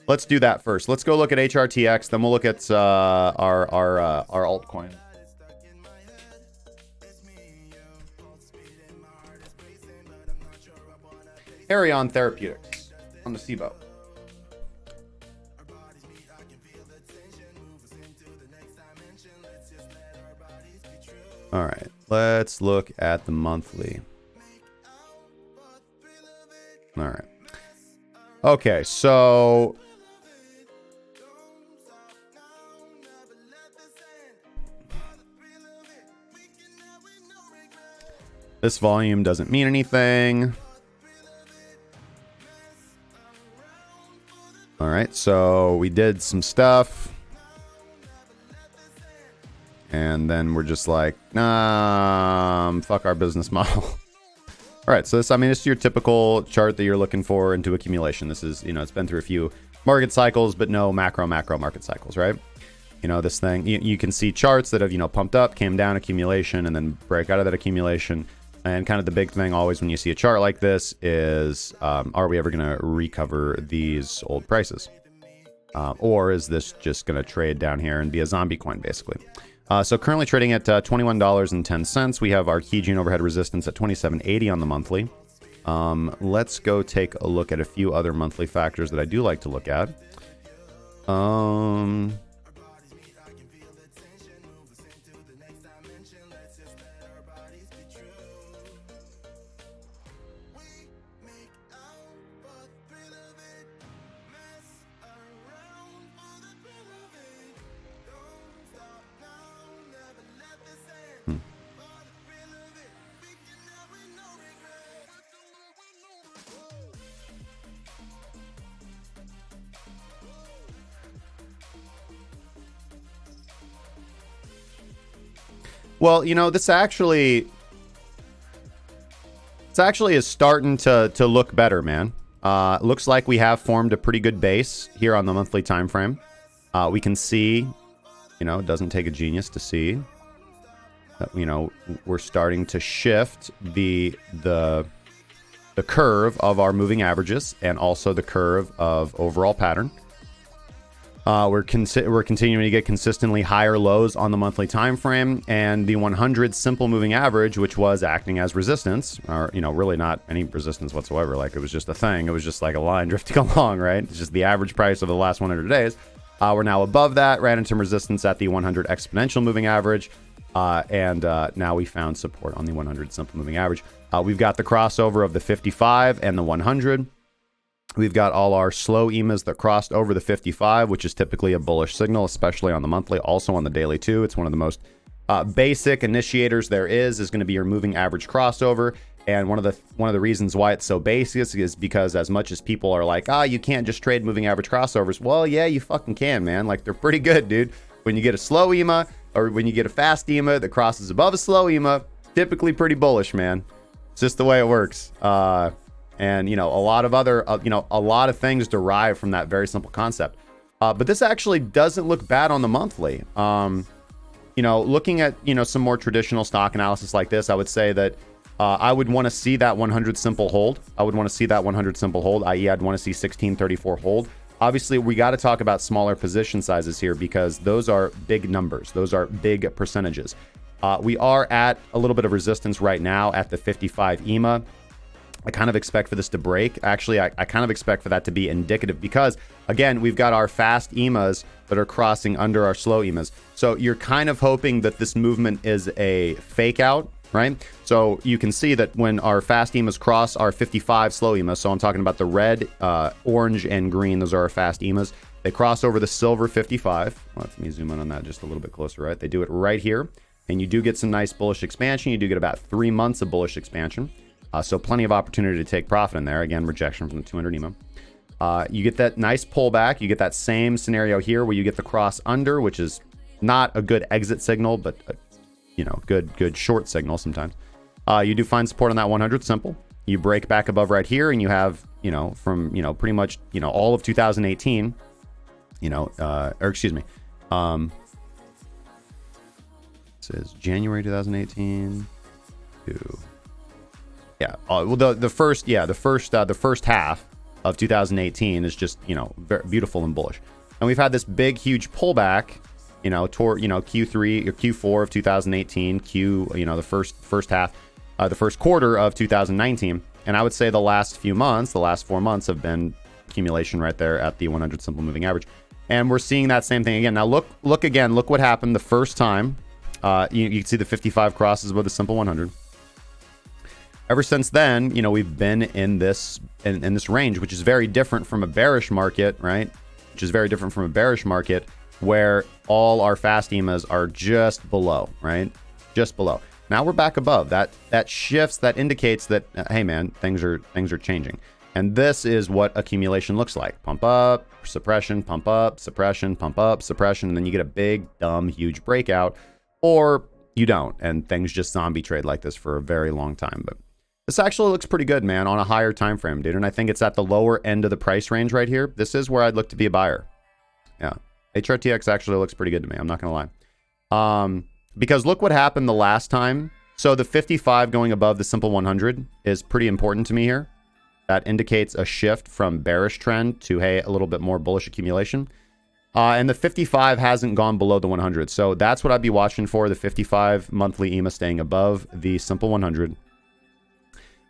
Let's do that first. Let's go look at HRTX, then we'll look at our altcoin. Arion Therapeutics on the SIBO. All right, let's look at the monthly. All right. Okay, so this volume doesn't mean anything. All right, so we did some stuff. And then we're just like, nah, fuck our business model. All right, so this, I mean, this is your typical chart that you're looking for into accumulation. This is, you know, it's been through a few market cycles, but no macro market cycles, right? You know, this thing, you can see charts that have, you know, pumped up, came down, accumulation, and then break out of that accumulation. And kind of the big thing always when you see a chart like this is, are we ever going to recover these old prices? Or is this just going to trade down here and be a zombie coin, basically? So currently trading at $21.10. We have our Kijun overhead resistance at $27.80 on the monthly. Let's go take a look at a few other monthly factors that I do like to look at. Well, you know, this actually is starting to look better, man. Looks like we have formed a pretty good base here on the monthly time frame. We can see, you know, it doesn't take a genius to see that, you know, we're starting to shift the curve of our moving averages and also the curve of overall pattern. We're continuing to get consistently higher lows on the monthly time frame, and the 100 simple moving average, which was acting as resistance, or, you know, really not any resistance whatsoever. Like, it was just a thing. It was just like a line drifting along, right? It's just the average price of the last 100 days. We're now above that, ran into resistance at the 100 exponential moving average, and now we found support on the 100 simple moving average. We've got the crossover of the 55 and the 100. We've got all our slow EMAs that crossed over the 55, which is typically a bullish signal, especially on the monthly, also on the daily too. It's one of the most basic initiators there is going to be your moving average crossover. And one of the reasons why it's so basic is because as much as people are like, you can't just trade moving average crossovers. Well, yeah, you fucking can, man. Like, they're pretty good, dude. When you get a slow EMA or when you get a fast EMA that crosses above a slow EMA, typically pretty bullish, man. It's just the way it works. And, a lot of other, a lot of things derive from that very simple concept. But this actually doesn't look bad on the monthly. Looking at, some more traditional stock analysis like this, I would say that I would want to see that 100 simple hold. I would want to see that 100 simple hold, i.e. I'd want to see 1634 hold. Obviously, we got to talk about smaller position sizes here because those are big numbers. Those are big percentages. We are at a little bit of resistance right now at the 55 EMA. I kind of expect for this to break. Actually, I kind of expect for that to be indicative because, again, we've got our fast EMAs that are crossing under our slow EMAs. So you're kind of hoping that this movement is a fake out, right? So you can see that when our fast EMAs cross our 55 slow EMAs, so I'm talking about the red, orange, and green, those are our fast EMAs. They cross over the silver 55. Let me zoom in on that just a little bit closer, right? They do it right here, and you do get some nice bullish expansion. You do get about 3 months of bullish expansion. So plenty of opportunity to take profit in there. Again, rejection from the 200 EMA. You get that nice pullback. You get that same scenario here where you get the cross under, which is not a good exit signal, but good short signal sometimes. You do find support on that 100 simple. You break back above right here, and you have from pretty much all of 2018. This is January 2018 to. Yeah. Well, the first half of 2018 is just very beautiful and bullish, and we've had this big, huge pullback, toward Q3 or Q4 of 2018, the first half, the first quarter of 2019, and I would say the last 4 months have been accumulation right there at the 100 simple moving average, and we're seeing that same thing again. Now look what happened the first time. You can see the 55 crosses above the simple 100. Ever since then, we've been in this range, which is very different from a bearish market, right? Which is very different from a bearish market where all our fast EMAs are just below, right? Just below. Now we're back above. That shifts, that indicates that, hey man, things are changing. And this is what accumulation looks like. Pump up, suppression, pump up, suppression, pump up, suppression, and then you get a big, dumb, huge breakout, or you don't, and things just zombie trade like this for a very long time. But this actually looks pretty good, man, on a higher time frame, dude. And I think it's at the lower end of the price range right here. This is where I'd look to be a buyer. Yeah. HRTX actually looks pretty good to me. I'm not going to lie. Because look what happened the last time. So the 55 going above the simple 100 is pretty important to me here. That indicates a shift from bearish trend to, hey, a little bit more bullish accumulation. And the 55 hasn't gone below the 100. So that's what I'd be watching for, the 55 monthly EMA staying above the simple 100.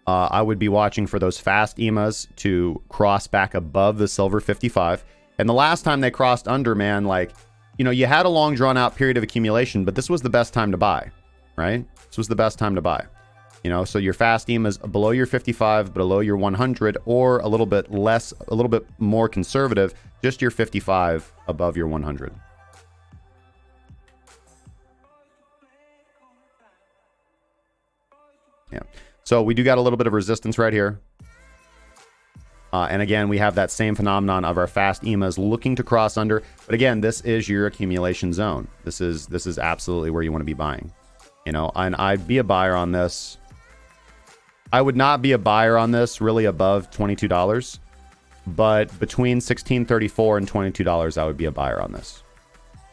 I would be watching for those fast EMAs to cross back above the silver 55. And the last time they crossed under, man, you had a long drawn out period of accumulation, but this was the best time to buy, right? This was the best time to buy. So your fast EMAs below your 55, below your 100, or a little bit less, a little bit more conservative, just your 55 above your 100. Yeah. So we do got a little bit of resistance right here. And again, we have that same phenomenon of our fast EMAs looking to cross under. But again, this is your accumulation zone. This is absolutely where you want to be buying. And I'd be a buyer on this. I would not be a buyer on this really above $22. But between $16.34 and $22, I would be a buyer on this.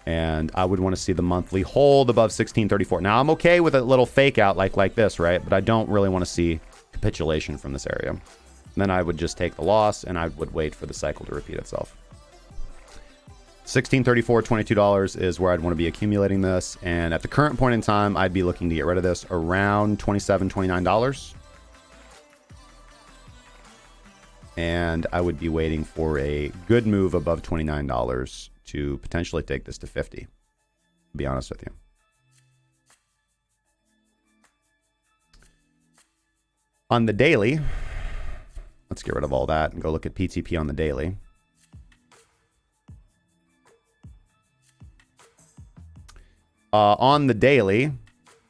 And I would want to see the monthly hold above $16.34. Now, I'm okay with a little fake out like this, right? But I don't really want to see capitulation from this area. And then I would just take the loss, and I would wait for the cycle to repeat itself. $16.34, $22 is where I'd want to be accumulating this. And at the current point in time, I'd be looking to get rid of this around $27, $29. And I would be waiting for a good move above $29 to potentially take this to 50, to be honest with you. On the daily, let's get rid of all that and go look at PTP on the daily. On the daily,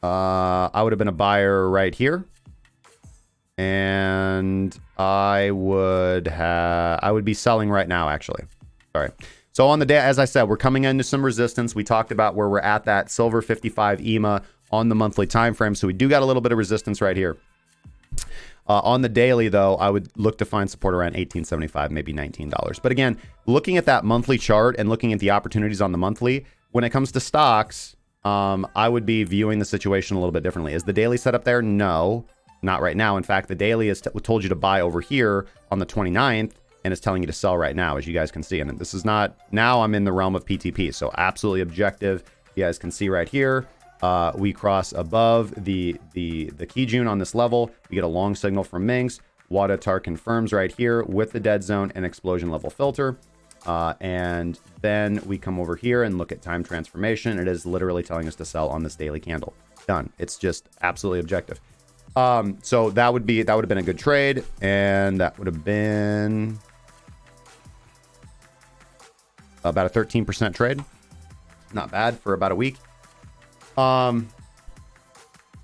I would have been a buyer right here. And I would be selling right now, actually. Sorry. So on the day, as I said, we're coming into some resistance. We talked about where we're at that silver 55 EMA on the monthly time frame. So we do got a little bit of resistance right here. On the daily, though, I would look to find support around $18.75, maybe $19. But again, looking at that monthly chart and looking at the opportunities on the monthly, when it comes to stocks, I would be viewing the situation a little bit differently. Is the daily set up there? No, not right now. In fact, the daily is told you to buy over here on the 29th, and it's telling you to sell right now, as you guys can see. And this is not, now I'm in the realm of PTP, so absolutely objective. You guys can see right here, we cross above the key June on this level. We get a long signal from Minx. Wadatar confirms right here with the dead zone and explosion level filter. And then we come over here and look at time transformation. It is literally telling us to sell on this daily candle. Done. It's just absolutely objective. So that would have been a good trade, and that would have been about a 13% trade. Not bad for about a week. But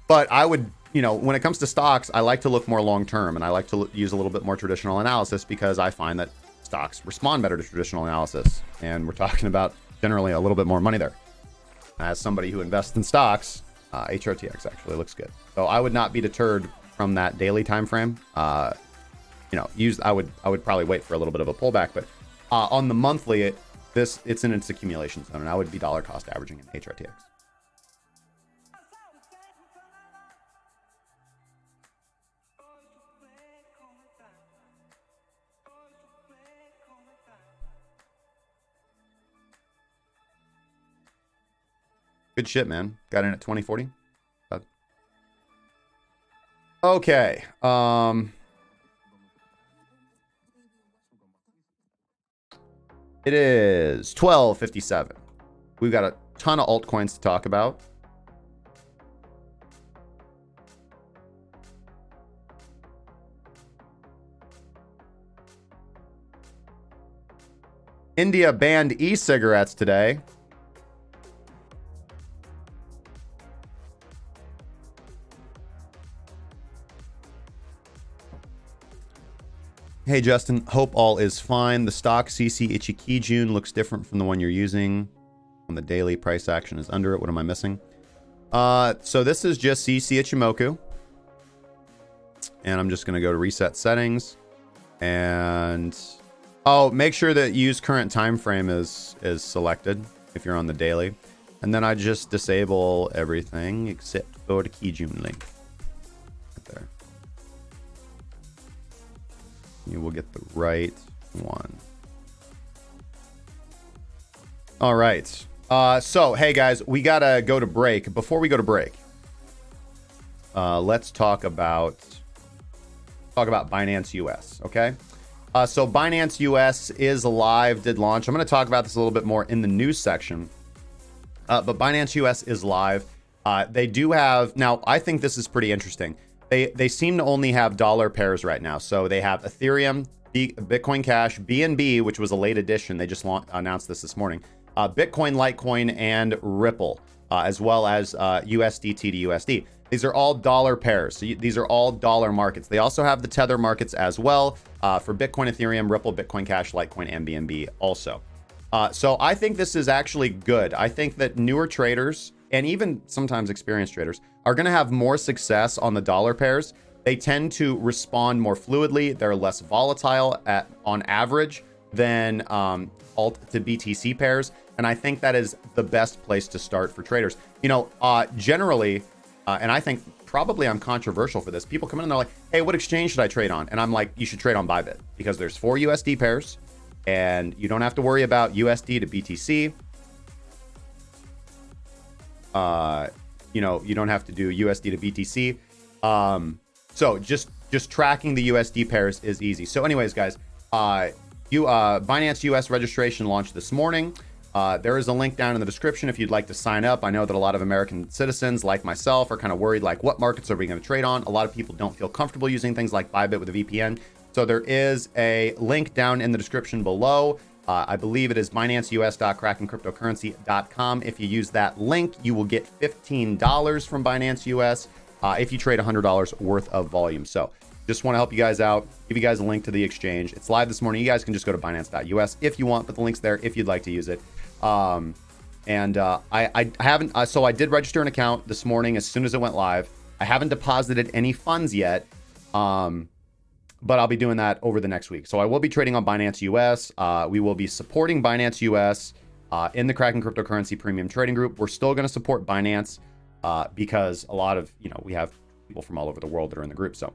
I would, when it comes to stocks, I like to look more long term, and I like to use a little bit more traditional analysis, because I find that stocks respond better to traditional analysis, and we're talking about generally a little bit more money there. As somebody who invests in stocks, HRTX actually looks good, so I would not be deterred from that daily time frame. I would probably wait for a little bit of a pullback, but on the monthly, it's in its accumulation zone, and I would be dollar cost averaging in HRTX. Good shit, man. Got in at 2040. Okay. It is 12:57. We've got a ton of altcoins to talk about. India banned e-cigarettes today. Hey Justin, hope all is fine. The stock CC Ichikijun looks different from the one you're using. On the daily, price action is under it. What am I missing? So this is just CC Ichimoku. And I'm just going to go to reset settings. And make sure that use current time frame is selected if you're on the daily. And then I just disable everything except for the Kijun link. Right there. You will get the right one. All right. So, hey guys, we gotta go to break. Before we go to break, let's talk about Binance US. Okay. So Binance US is live, did launch. I'm going to talk about this a little bit more in the news section. But Binance US is live. They do have now. I think this is pretty interesting. They seem to only have dollar pairs right now. So they have Ethereum, Bitcoin Cash, BNB, which was a late addition. They just announced this morning. Bitcoin, Litecoin, and Ripple, as well as USDT to USD. These are all dollar pairs. So these are all dollar markets. They also have the Tether markets as well for Bitcoin, Ethereum, Ripple, Bitcoin Cash, Litecoin, and BNB also. So I think this is actually good. I think that newer traders and even sometimes experienced traders are going to have more success on the dollar pairs. They tend to respond more fluidly. They're less volatile on average than alt to BTC pairs. And I think that is the best place to start for traders. Generally, and I think probably I'm controversial for this. People come in and they're like, hey, what exchange should I trade on? And I'm like, you should trade on ByBit, because there's 4 USD pairs and you don't have to worry about USD to BTC. You don't have to do USD to BTC. So just tracking the USD pairs is easy. So anyways, guys, Binance US registration launched this morning. There is a link down in the description if you'd like to sign up. I know that a lot of American citizens like myself are kind of worried, like, what markets are we going to trade on? A lot of people don't feel comfortable using things like ByBit with a VPN. So there is a link down in the description below. I believe it is BinanceUS.KrakenCryptocurrency.com. If you use that link, you will get $15 from Binance US if you trade $100 worth of volume. So just want to help you guys out, give you guys a link to the exchange. It's live this morning. You guys can just go to Binance.us if you want, but the link's there if you'd like to use it. I haven't, so I did register an account this morning as soon as it went live. I haven't deposited any funds yet. But I'll be doing that over the next week. So I will be trading on Binance US. We will be supporting Binance US in the Kraken Cryptocurrency Premium Trading Group. We're still going to support Binance because a lot of, we have people from all over the world that are in the group. So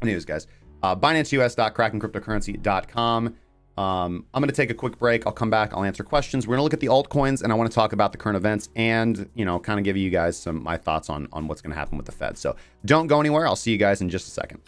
anyways, guys, BinanceUS.KrakenCryptocurrency.com. I'm going to take a quick break. I'll come back. I'll answer questions. We're going to look at the altcoins, and I want to talk about the current events and, kind of give you guys my thoughts on what's going to happen with the Fed. So don't go anywhere. I'll see you guys in just a second.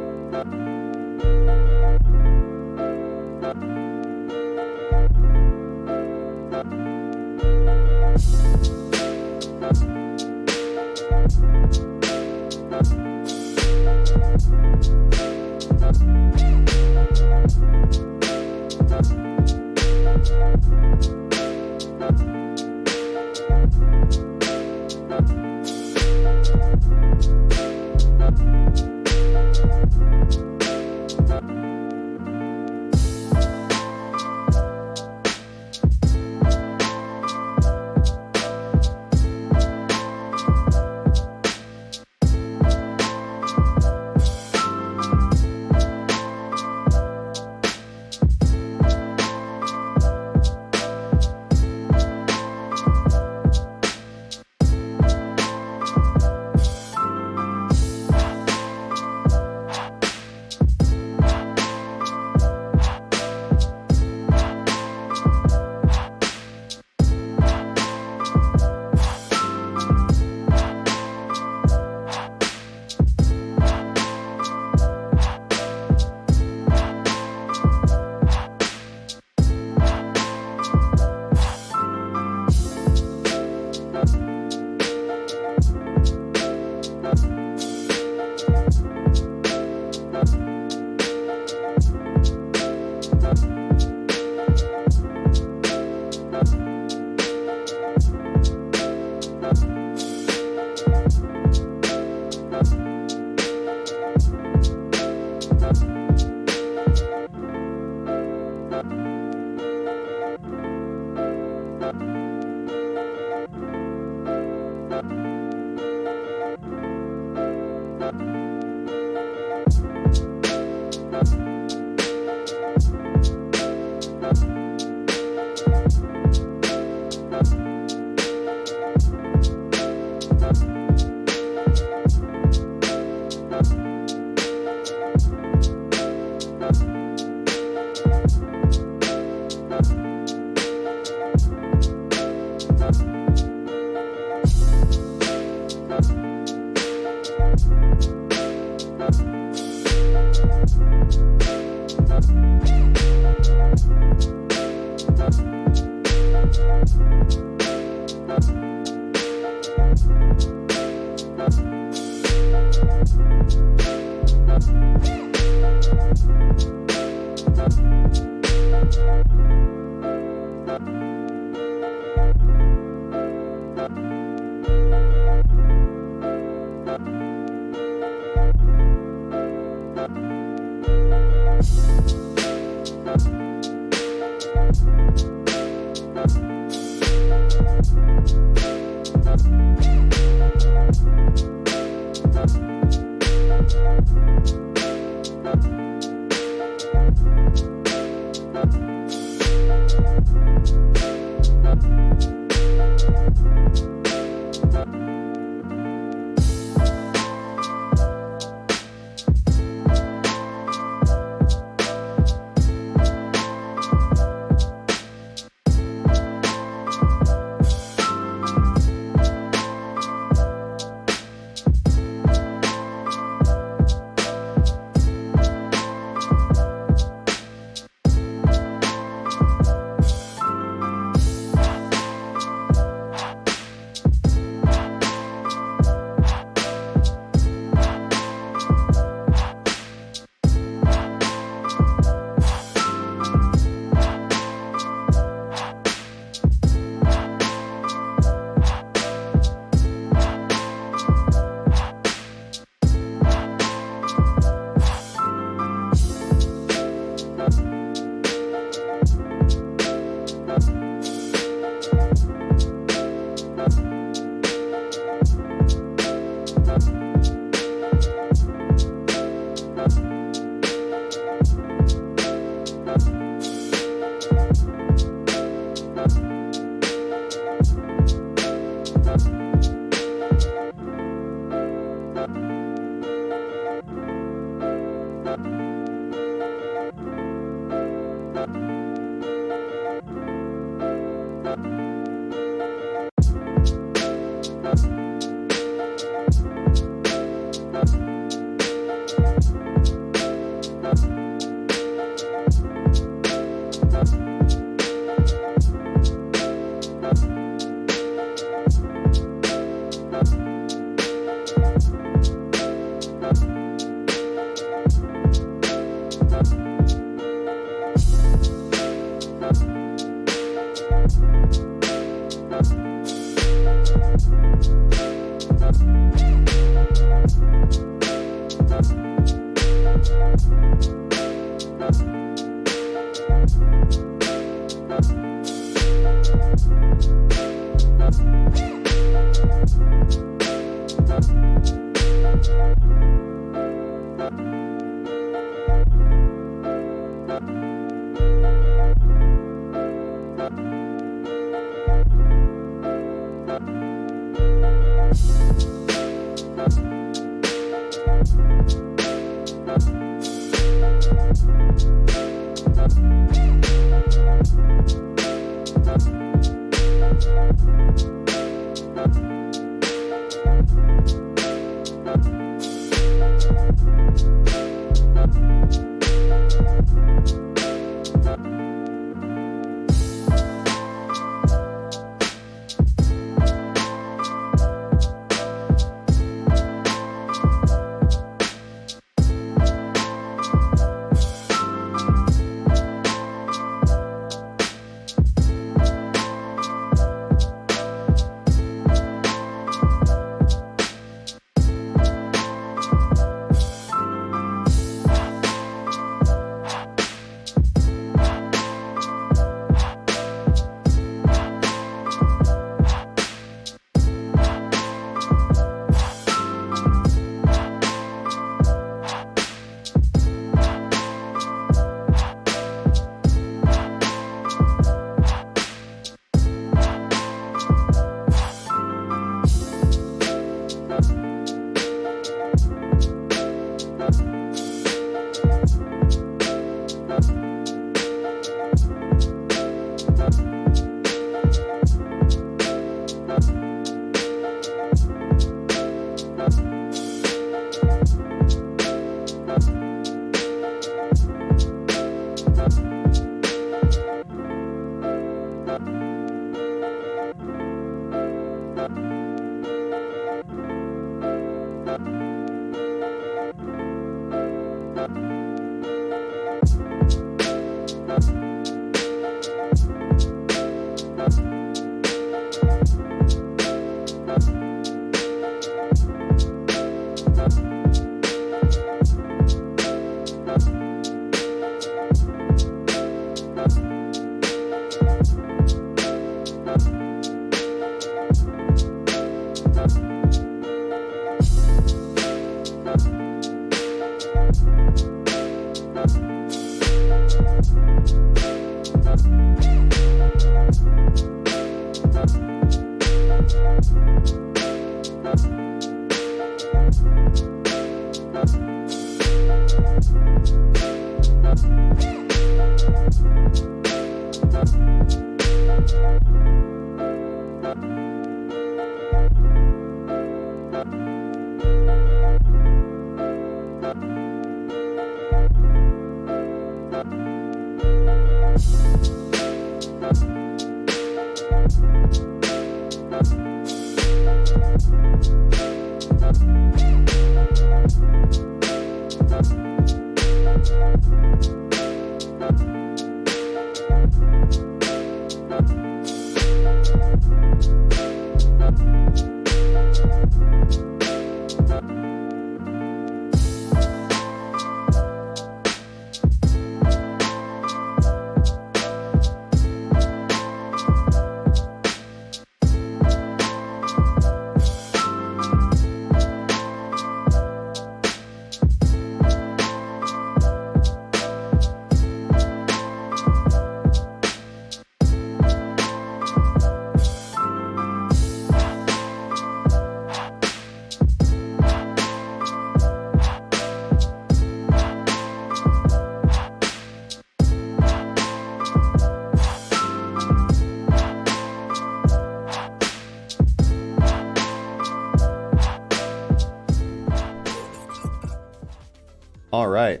All right.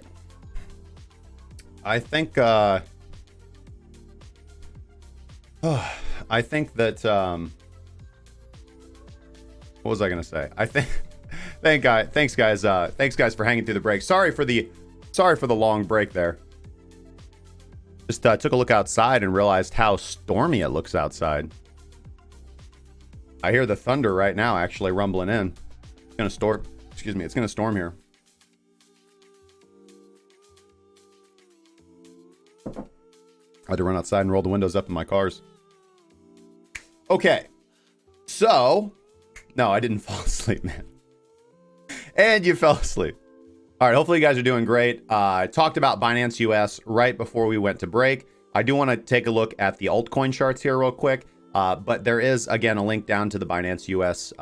I think that what was I gonna say? I think thanks guys for hanging through the break. Sorry for the long break there. Just took a look outside and realized how stormy it looks outside. I hear the thunder right now actually rumbling in. It's gonna storm. Excuse me. It's gonna storm here. I had to run outside and roll the windows up in my cars. Okay. So, no, I didn't fall asleep, man. And you fell asleep. All right, hopefully you guys are doing great. I talked about Binance US right before we went to break. I do want to take a look at the altcoin charts here real quick. But there is, again, a link down to the Binance US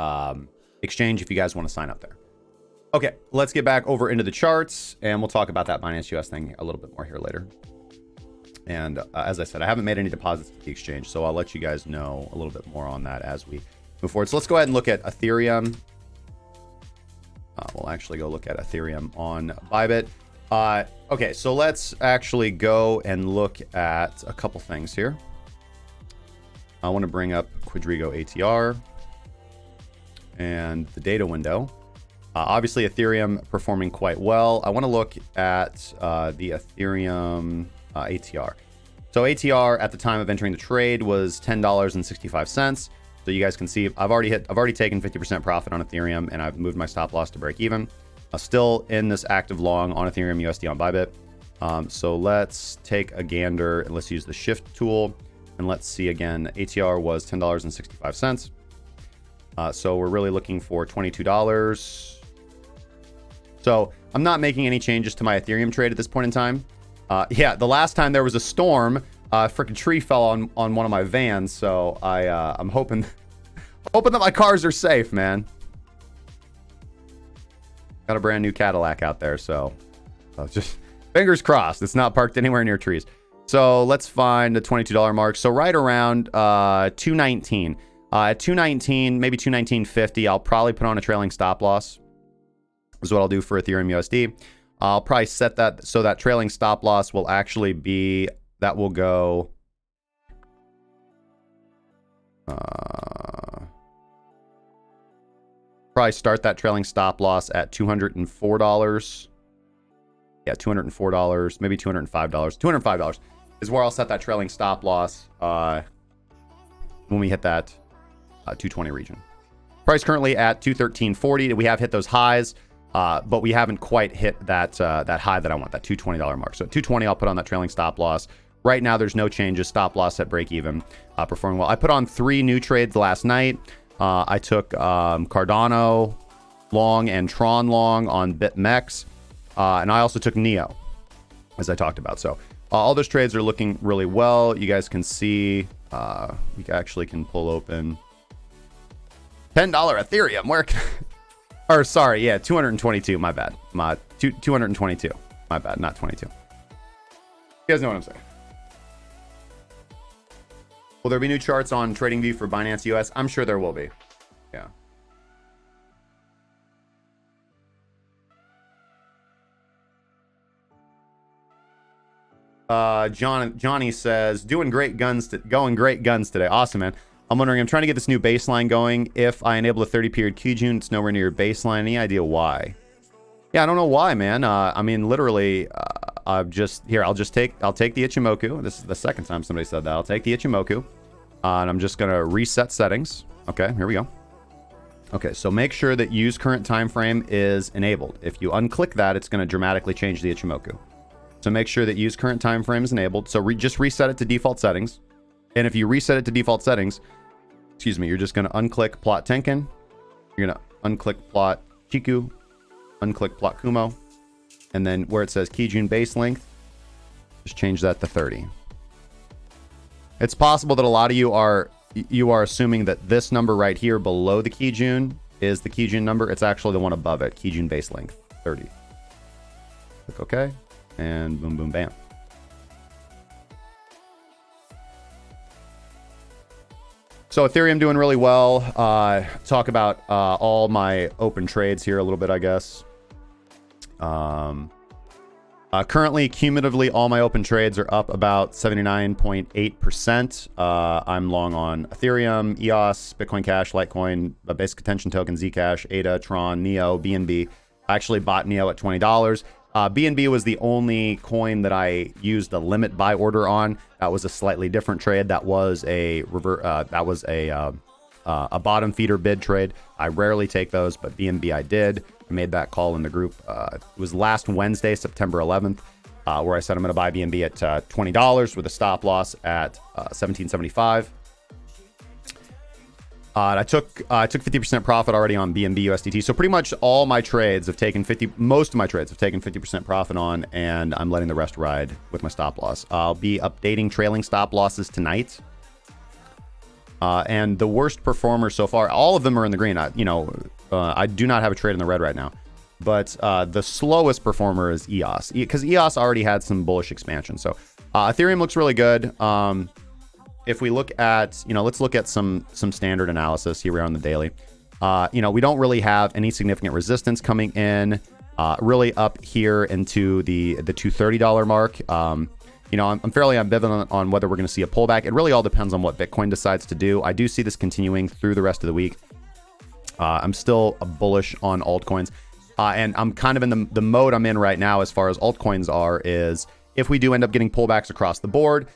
exchange if you guys want to sign up there. Okay, let's get back over into the charts, and we'll talk about that Binance US thing a little bit more here later. And as I said, I haven't made any deposits at the exchange, so I'll let you guys know a little bit more on that as we move forward. So let's go ahead and look at Ethereum. We'll actually go look at Ethereum on ByBit. Okay, so let's actually go and look at a couple things here. I want to bring up Quadriga ATR and the data window. Obviously, Ethereum performing quite well. I want to look at the Ethereum ATR. So ATR at the time of entering the trade was $10.65. So you guys can see I've already taken 50% profit on Ethereum, and I've moved my stop loss to break even. Still in this active long on Ethereum USD on ByBit. So let's take a gander and let's use the shift tool, and let's see again. ATR was $10.65. So we're really looking for $22. So I'm not making any changes to my Ethereum trade at this point in time. Yeah, the last time there was a storm, a freaking tree fell on one of my vans. So I'm hoping that my cars are safe, man. Got a brand new Cadillac out there, so just fingers crossed it's not parked anywhere near trees. So let's find the $22 mark. So right around $219. At $219, maybe $219.50, I'll probably put on a trailing stop loss. Is what I'll do for Ethereum USD. I'll probably set that so that trailing stop loss will actually be, that will go probably start that trailing stop loss at $204. Yeah, $204, maybe $205. $205 is where I'll set that trailing stop loss when we hit that 220 region. Price currently at 213.40. We have hit those highs, but we haven't quite hit that high that I want, that $220 mark. So at 220, I'll put on that trailing stop loss. Right now, there's no changes. Stop loss at break even, performing well. I put on 3 new trades last night. I took Cardano long and Tron long on BitMEX, and I also took Neo, as I talked about. So all those trades are looking really well. You guys can see, we actually can pull open $10 Ethereum. Where can or sorry, yeah, 222. My bad. 222. My bad, not 22. You guys know what I'm saying. Will there be new charts on TradingView for Binance US? I'm sure there will be. Yeah. Johnny says, going great guns today. Awesome, man. I'm wondering, I'm trying to get this new baseline going. If I enable a 30 period Kijun, it's nowhere near your baseline. Any idea why? Yeah, I don't know why, man. I mean, literally, I'll take the Ichimoku. This is the second time somebody said that. I'll take the Ichimoku, and I'm just gonna reset settings. Okay, here we go. Okay, so make sure that use current time frame is enabled. If you unclick that, it's gonna dramatically change the Ichimoku. So make sure that use current time frame is enabled. So just reset it to default settings. And if you reset it to default settings, excuse me, you're just gonna unclick plot Tenkan. You're gonna unclick plot Chiku, unclick plot Kumo, and then where it says Kijun base length, just change that to 30. It's possible that a lot of you are assuming that this number right here below the Kijun is the Kijun number. It's actually the one above it, Kijun base length 30. Click OK, and boom, boom, bam. So Ethereum doing really well. Talk about all my open trades here a little bit, I guess. Currently, cumulatively, all my open trades are up about 79.8%. I'm long on Ethereum, EOS, Bitcoin Cash, Litecoin, Basic Attention Token, Zcash, ADA, Tron, Neo, BNB. I actually bought Neo at $20. BNB was the only coin that I used a limit buy order on. That was a slightly different trade. That was a a bottom feeder bid trade. I rarely take those, but BNB I did. I made that call in the group. It was last Wednesday, September 11th, where I said I'm going to buy BNB at $20 with a stop loss at $17.75. I took 50% profit already on BNB USDT. So pretty much all my trades have taken most of my trades have taken 50% profit on, and I'm letting the rest ride with my stop loss. I'll be updating trailing stop losses tonight. And the worst performers so far, all of them are in the green. I do not have a trade in the red right now. But the slowest performer is EOS, because EOS already had some bullish expansion. So Ethereum looks really good. If we look at, let's look at some standard analysis here on the daily. We don't really have any significant resistance coming in really up here into the $230 mark. I'm fairly ambivalent on whether we're going to see a pullback. It really all depends on what Bitcoin decides to do. I do see this continuing through the rest of the week. I'm still bullish on altcoins. And I'm kind of in the mode I'm in right now as far as altcoins are, is if we do end up getting pullbacks across the board,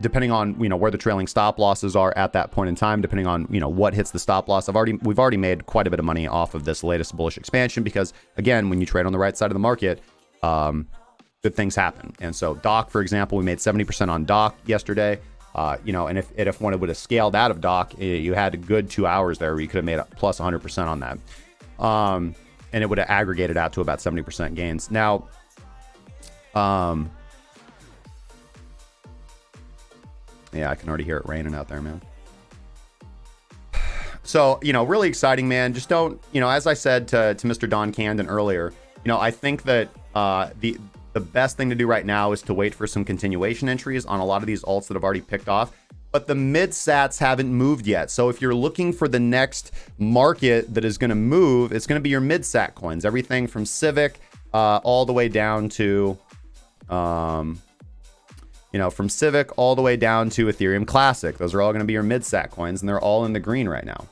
depending on, where the trailing stop losses are at that point in time, depending on, what hits the stop loss. We've already made quite a bit of money off of this latest bullish expansion, because again, when you trade on the right side of the market, good things happen. And so DOC, for example, we made 70% on DOC yesterday. And if one would have scaled out of DOC, you had a good 2 hours there where you could have made a plus 100% on that. And it would have aggregated out to about 70% gains. Now, yeah, I can already hear it raining out there, man. So, really exciting, man. Just don't, as I said to Mr. Don Camden earlier, I think that the best thing to do right now is to wait for some continuation entries on a lot of these alts that have already picked off. But the mid sats haven't moved yet. So if you're looking for the next market that is going to move, it's going to be your mid sat coins. Everything from Civic all the way down to, from Civic all the way down to Ethereum Classic. Those are all going to be your mid sat coins, and they're all in the green right now.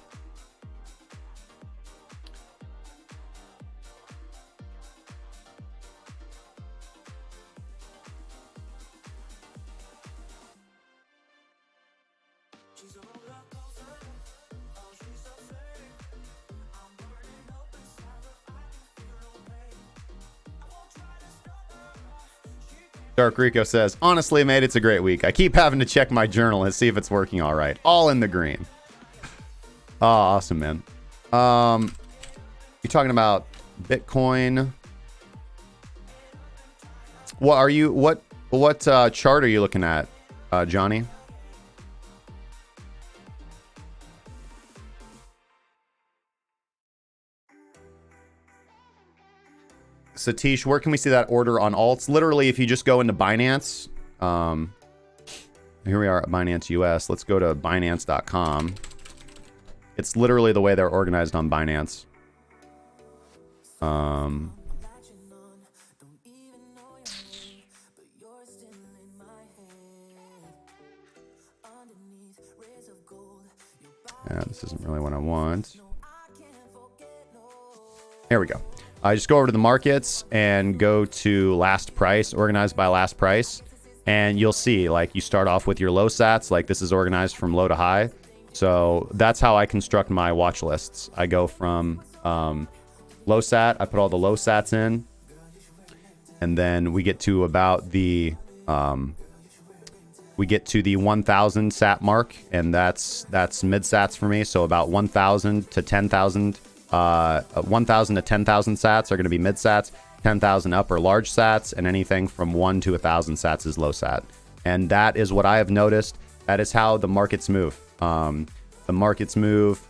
Dark Rico says, honestly, mate, it's a great week. I keep having to check my journal and see if it's working all right. All in the green. Oh, awesome, man. You're talking about Bitcoin. What chart are you looking at, Johnny? Satish, where can we see that order on alts? Literally, if you just go into Binance, here we are at Binance US. Let's go to Binance.com. It's literally the way they're organized on Binance. Yeah, this isn't really what I want. There we go. I just go over to the markets and go to last price, organized by last price. And you'll see, like, you start off with your low sats, like this is organized from low to high. So that's how I construct my watch lists. I go from low sat, I put all the low sats in. And then we get to about the 1,000 sat mark. And that's mid sats for me. So about 1,000 to 10,000. 1,000 to 10,000 sats are going to be mid sats, 10,000 up are large sats, and anything from 1 to 1,000 sats is low sat. And that is what I have noticed. That is how the markets move. The markets move,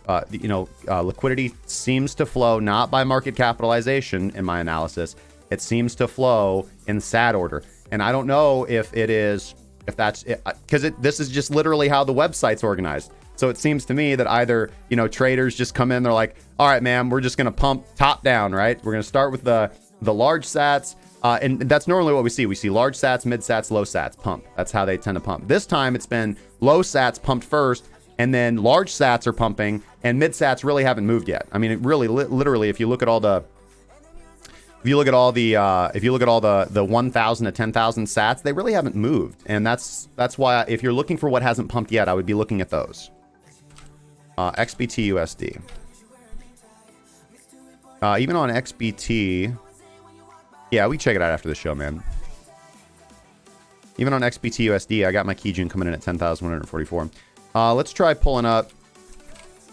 liquidity seems to flow not by market capitalization in my analysis. It seems to flow in sat order. And I don't know if that's it, because this is just literally how the website's organized. So it seems to me that either, traders just come in, they're like, all right, man, we're just going to pump top down, right? We're going to start with the large sats. And that's normally what we see. We see large sats, mid sats, low sats pump. That's how they tend to pump. This time it's been low sats pumped first, and then large sats are pumping, and mid sats really haven't moved yet. I mean, it really, literally, if you look at all the 1,000 to 10,000 sats, they really haven't moved. And that's why if you're looking for what hasn't pumped yet, I would be looking at those. XBT USD. Even on XBT, yeah, we check it out after the show, man. Even on XBT USD, I got my Kijun coming in at 10,144. Let's try pulling up.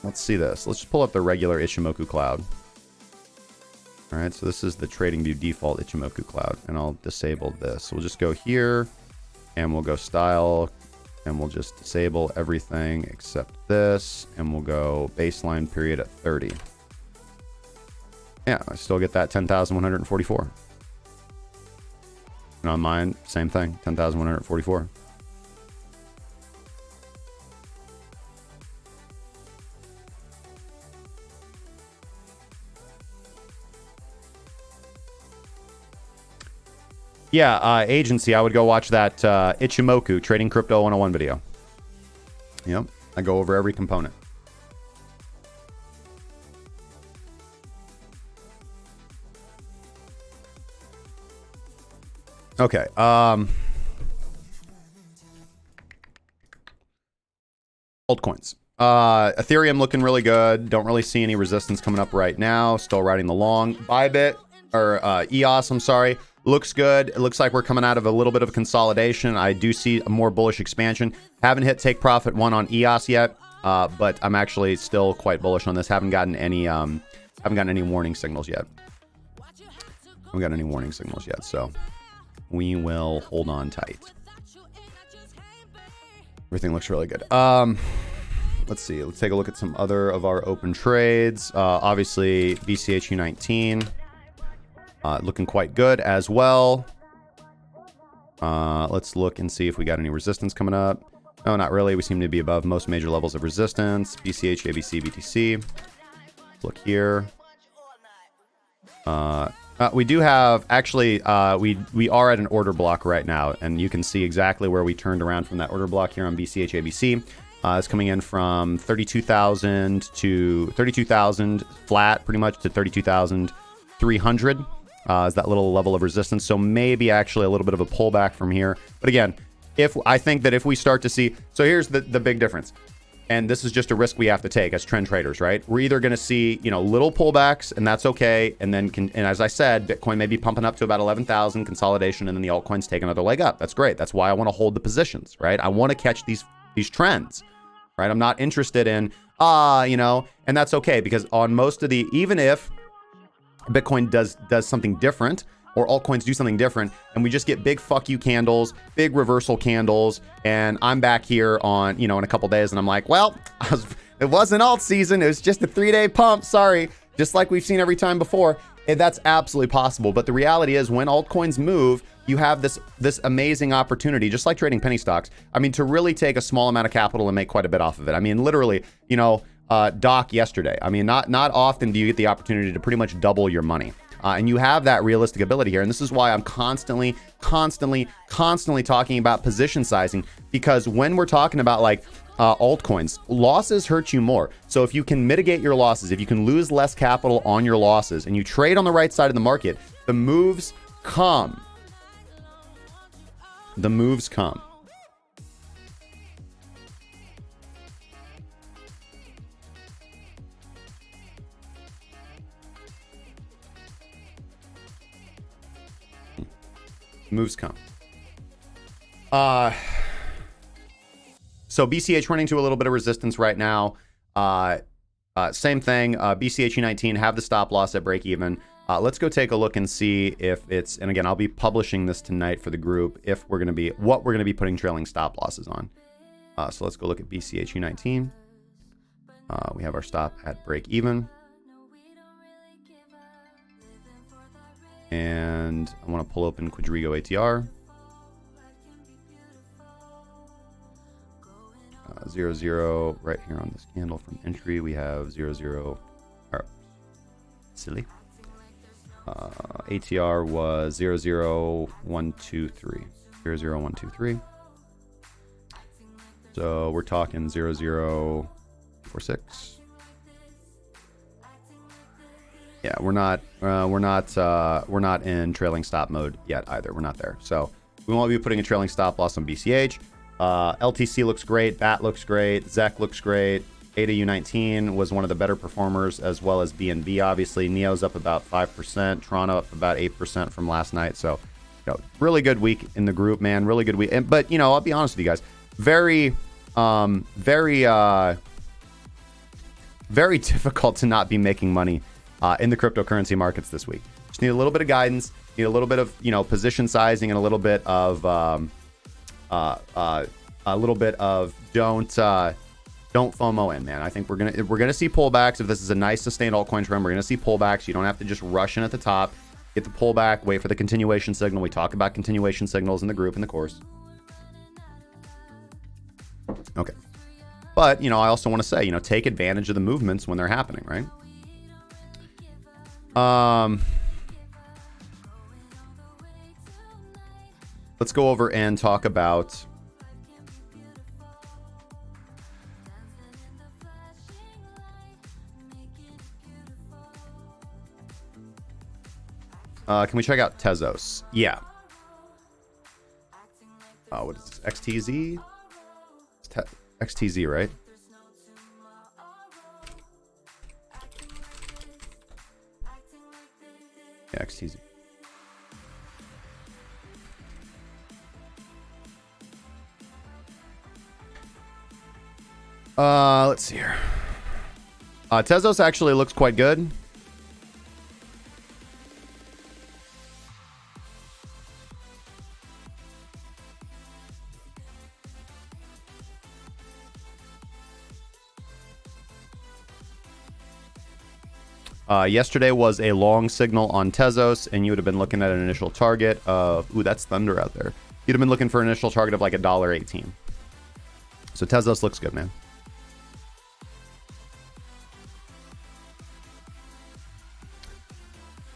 Let's see this. Let's just pull up the regular Ichimoku cloud. All right, so this is the TradingView default Ichimoku cloud, and I'll disable this. So we'll just go here, and we'll go style, and we'll just disable everything except this, and we'll go baseline period at 30. Yeah, I still get that 10,144. And on mine, same thing, 10,144. Yeah, agency, I would go watch that Ichimoku Trading Crypto 101 video. Yep, I go over every component. Okay, altcoins. Ethereum looking really good. Don't really see any resistance coming up right now. Still riding the long. ByBit, or EOS, I'm sorry. Looks good. It looks like we're coming out of a little bit of consolidation. I do see a more bullish expansion. Haven't hit take profit one on EOS yet, but I'm actually still quite bullish on this. Haven't gotten any warning signals yet. So we will hold on tight. Everything looks really good. Let's see. Let's take a look at some other of our open trades. Obviously, BCH U19. Looking quite good as well. Let's look and see if we got any resistance coming up. No, not really. We seem to be above most major levels of resistance. BCH, ABC, BTC. Let's look here. We do have, actually, we are at an order block right now, and you can see exactly where we turned around from that order block here on BCH, ABC. It's coming in from 32,000 to 32,000 flat, pretty much, to 32,300. Is that little level of resistance. So maybe actually a little bit of a pullback from here. But again, I think that if we start to see, so here's the big difference. And this is just a risk we have to take as trend traders, right? We're either going to see, little pullbacks, and that's okay. And then, and as I said, Bitcoin may be pumping up to about 11,000 consolidation, and then the altcoins take another leg up. That's great. That's why I want to hold the positions, right? I want to catch these trends, right? I'm not interested in, and that's okay, because on most of the, even if Bitcoin does something different, or altcoins do something different, and we just get big fuck you candles, big reversal candles, and I'm back here on, in a couple days, and I'm like, well, it wasn't alt season, it was just a 3-day pump, sorry, just like we've seen every time before. And that's absolutely possible. But the reality is, when altcoins move, you have this amazing opportunity, just like trading penny stocks. I mean, to really take a small amount of capital and make quite a bit off of it. I mean, literally, Doc yesterday. I mean, not often do you get the opportunity to pretty much double your money. And you have that realistic ability here. And this is why I'm constantly talking about position sizing, because when we're talking about like altcoins, losses hurt you more. So if you can mitigate your losses, if you can lose less capital on your losses, and you trade on the right side of the market, the moves come. The moves come. Moves come. So BCH running to a little bit of resistance right now. Same thing. BCH U19 have the stop loss at break even. Let's go take a look and see if it's, and again, I'll be publishing this tonight for the group, if we're going to be, what we're going to be putting trailing stop losses on. So let's go look at BCH U19. We have our stop at break even. And I want to pull open Quadrigo ATR. 00 right here on this candle from entry. We have 00. Silly. ATR was 00123. 00123. So we're talking 0046. Yeah, we're not in trailing stop mode yet either. We're not there. So we won't be putting a trailing stop loss on BCH. LTC looks great. BAT looks great. ZEC looks great. ADA U19 was one of the better performers, as well as BNB. Obviously, Neo's up about 5%, Toronto up about 8% from last night. So, really good week in the group, man. Really good week. But I'll be honest with you guys, very difficult to not be making money in the cryptocurrency markets this week. Just need a little bit of guidance, need a little bit of position sizing, and a little bit of don't FOMO in, man. I think we're gonna see pullbacks. If this is a nice sustained altcoin trend, we're gonna see pullbacks. You don't have to just rush in at the top. Get the pullback, wait for the continuation signal. We talk about continuation signals in the group in the course. Okay. But, I also want to say, take advantage of the movements when they're happening, right? Let's go over and talk about can we check out Tezos? Yeah. What is this? XTZ? XTZ, right? Yeah, XTZ. Let's see here. Tezos actually looks quite good. Yesterday was a long signal on Tezos, and you would have been looking at an initial target of, ooh, that's thunder out there. You'd have been looking for an initial target of like $1.18. So Tezos looks good, man.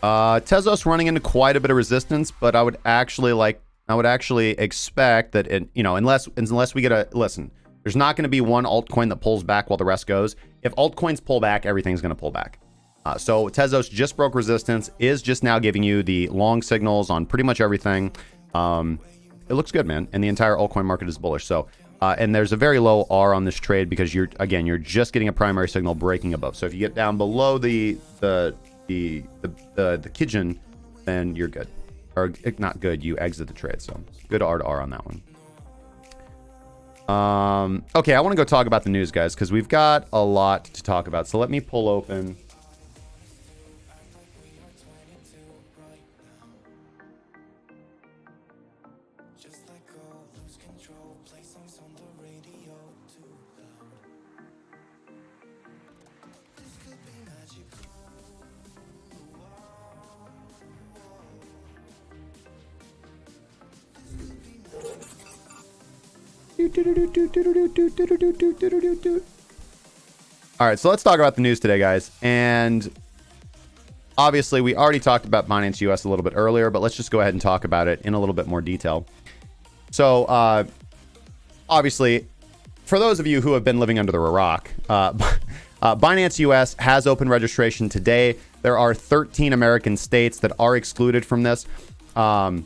Tezos running into quite a bit of resistance, but I would actually expect that unless we get listen, there's not going to be one altcoin that pulls back while the rest goes. If altcoins pull back, everything's going to pull back. So Tezos just broke resistance, is just now giving you the long signals on pretty much everything. It looks good, man. And the entire altcoin market is bullish. So, and there's a very low R on this trade because you're just getting a primary signal breaking above. So if you get down below the Kijun, then you're good. Or not good, you exit the trade. So good R to R on that one. Okay, I want to go talk about the news, guys, because we've got a lot to talk about. So let me pull open. All right, so let's talk about the news today, guys. And obviously, we already talked about Binance US a little bit earlier, but let's just go ahead and talk about it in a little bit more detail. So, obviously, for those of you who have been living under the rock, Binance US has open registration today. There are 13 American states that are excluded from this. Now,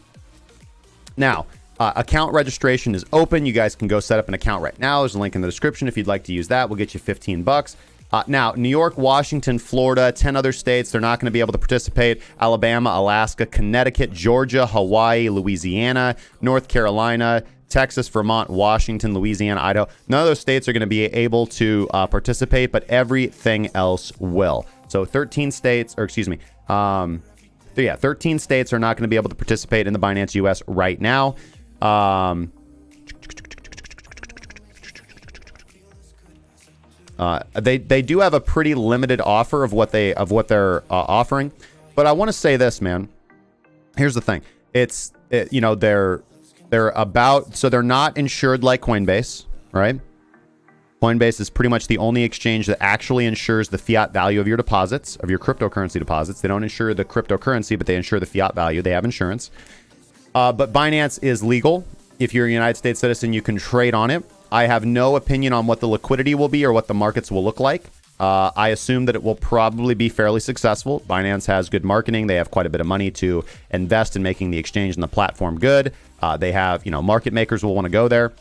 account registration is open. You guys can go set up an account right now. There's a link in the description if you'd like to use that. We'll get you $15. Now, New York, Washington, Florida, 10 other states, they're not going to be able to participate. Alabama, Alaska, Connecticut, Georgia, Hawaii, Louisiana, North Carolina, Texas, Vermont, Washington, Louisiana, Idaho. None of those states are going to be able to participate, but everything else will. So 13 states, or excuse me, 13 states are not going to be able to participate in the Binance US right now. They do have a pretty limited offer of what they're offering, but I want to say this, man. Here's the thing: they're not insured like Coinbase, right? Coinbase is pretty much the only exchange that actually insures the fiat value of your deposits, of your cryptocurrency deposits. They don't insure the cryptocurrency, but they insure the fiat value. They have insurance. But Binance is legal. If you're a United States citizen, you can trade on it. I have no opinion on what the liquidity will be or what the markets will look like. I assume that it will probably be fairly successful. Binance has good marketing. They have quite a bit of money to invest in making the exchange and the platform good. They have, market makers will want to go there.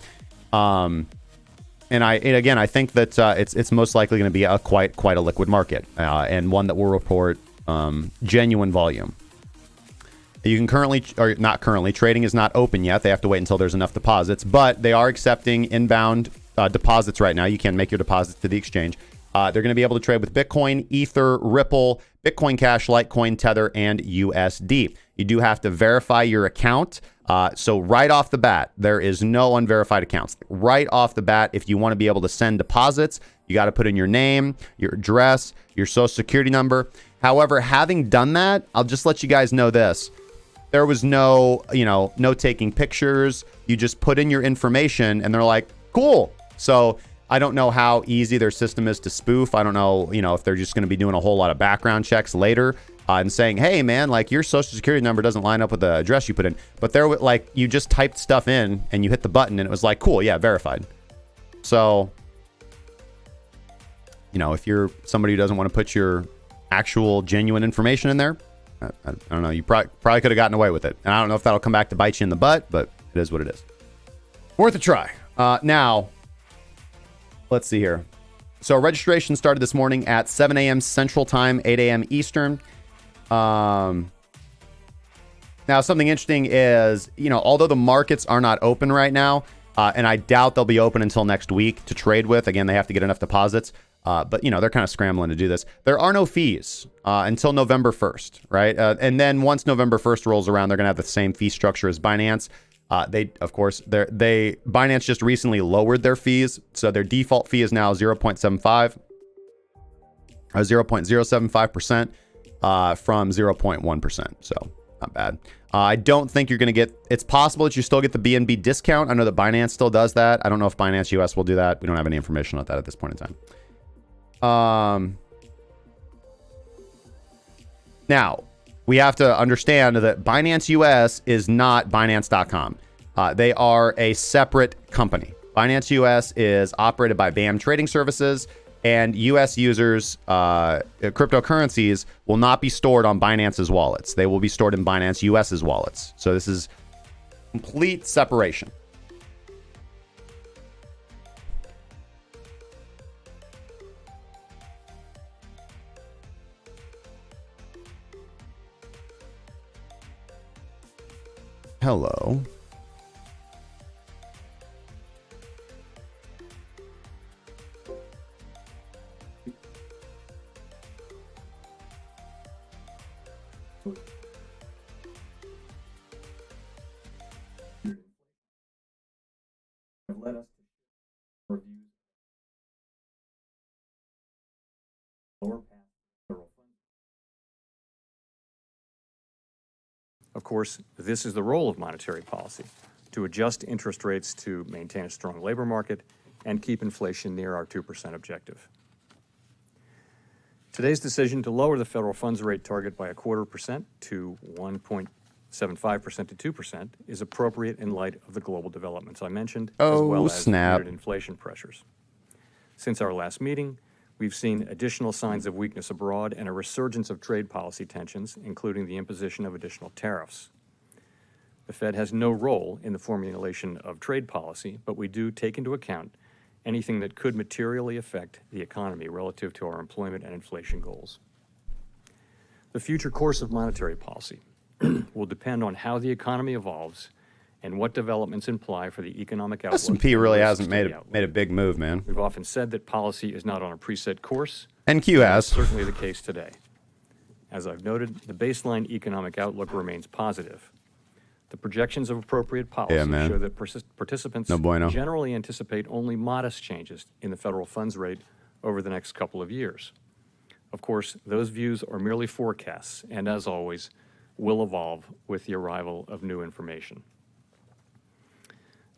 again, I think that it's most likely going to be a quite a liquid market, and one that will report genuine volume. You can currently, or not currently, trading is not open yet. They have to wait until there's enough deposits, but they are accepting inbound deposits right now. You can make your deposits to the exchange. They're going to be able to trade with Bitcoin, Ether, Ripple, Bitcoin Cash, Litecoin, Tether, and USD. You do have to verify your account. So right off the bat, there is no unverified accounts. Right off the bat, if you want to be able to send deposits, you got to put in your name, your address, your social security number. However, having done that, I'll just let you guys know this. There was no taking pictures. You just put in your information and they're like, cool. So I don't know how easy their system is to spoof. I don't know, if they're just going to be doing a whole lot of background checks later and saying, hey man, like your social security number doesn't line up with the address you put in. But there, like, you just typed stuff in and you hit the button and it was like, cool, yeah, verified. So, if you're somebody who doesn't want to put your actual genuine information in there, I don't know. You probably could have gotten away with it. And I don't know if that'll come back to bite you in the butt, but it is what it is. Worth a try. Now, let's see here. So registration started this morning at 7 a.m. Central Time, 8 a.m. Eastern. Now, something interesting is, although the markets are not open right now, and I doubt they'll be open until next week to trade with. Again, they have to get enough deposits. But, they're kind of scrambling to do this. There are no fees until November 1st, right? And then once November 1st rolls around, they're going to have the same fee structure as Binance. Binance just recently lowered their fees. So their default fee is now 0.75%, from 0.1%. So not bad. I don't think you're going to get, it's possible that you still get the BNB discount. I know that Binance still does that. I don't know if Binance US will do that. We don't have any information on that at this point in time. Now we have to understand that Binance US is not Binance.com. They are a separate company. Binance US is operated by BAM Trading Services, and US users, cryptocurrencies will not be stored on Binance's wallets. They will be stored in Binance US's wallets. So this is complete separation. Hello. Led us to reviews lower path federal funds. Of course, this is the role of monetary policy, to adjust interest rates to maintain a strong labor market and keep inflation near our 2% objective. Today's decision to lower the federal funds rate target by 0.25% to 1.75% to 2% is appropriate in light of the global developments I mentioned, as well as muted inflation pressures. Since our last meeting, we've seen additional signs of weakness abroad and a resurgence of trade policy tensions, including the imposition of additional tariffs. The Fed has no role in the formulation of trade policy, but we do take into account anything that could materially affect the economy relative to our employment and inflation goals. The future course of monetary policy will depend on how the economy evolves and what developments imply for the economic outlook. S&P really hasn't made a big move, man. We've often said that policy is not on a preset course. NQ has. Certainly the case today. As I've noted, the baseline economic outlook remains positive. The projections of appropriate policy show that participants generally anticipate only modest changes in the federal funds rate over the next couple of years. Of course, those views are merely forecasts and, as always, will evolve with the arrival of new information.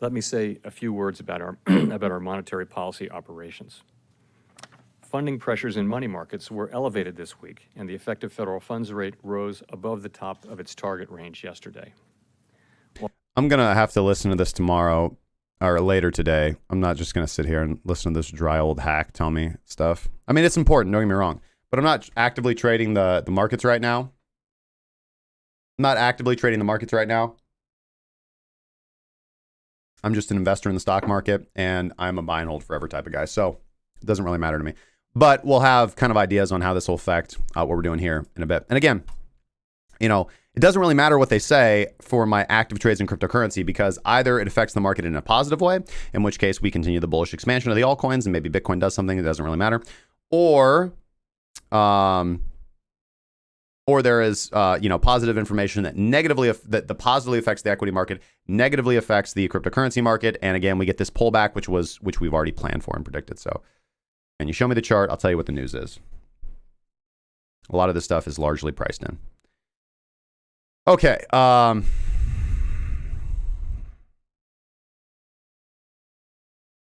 Let me say a few words about our, about our monetary policy operations. Funding pressures in money markets were elevated this week, and the effective federal funds rate rose above the top of its target range yesterday. I'm going to have to listen to this tomorrow or later today. I'm not just going to sit here and listen to this dry old hack tell me stuff. I mean, it's important, don't get me wrong, but I'm not actively trading the markets right now. I'm not actively trading the markets right now. I'm just an investor in the stock market, and I'm a buy and hold forever type of guy. So it doesn't really matter to me. But we'll have kind of ideas on how this will affect what we're doing here in a bit. And again, it doesn't really matter what they say for my active trades in cryptocurrency, because either it affects the market in a positive way, in which case we continue the bullish expansion of the altcoins and maybe Bitcoin does something. It doesn't really matter. Or there is, positive information that positively affects the equity market, negatively affects the cryptocurrency market. And again, we get this pullback, which we've already planned for and predicted. So, and you show me the chart, I'll tell you what the news is. A lot of this stuff is largely priced in. Okay. All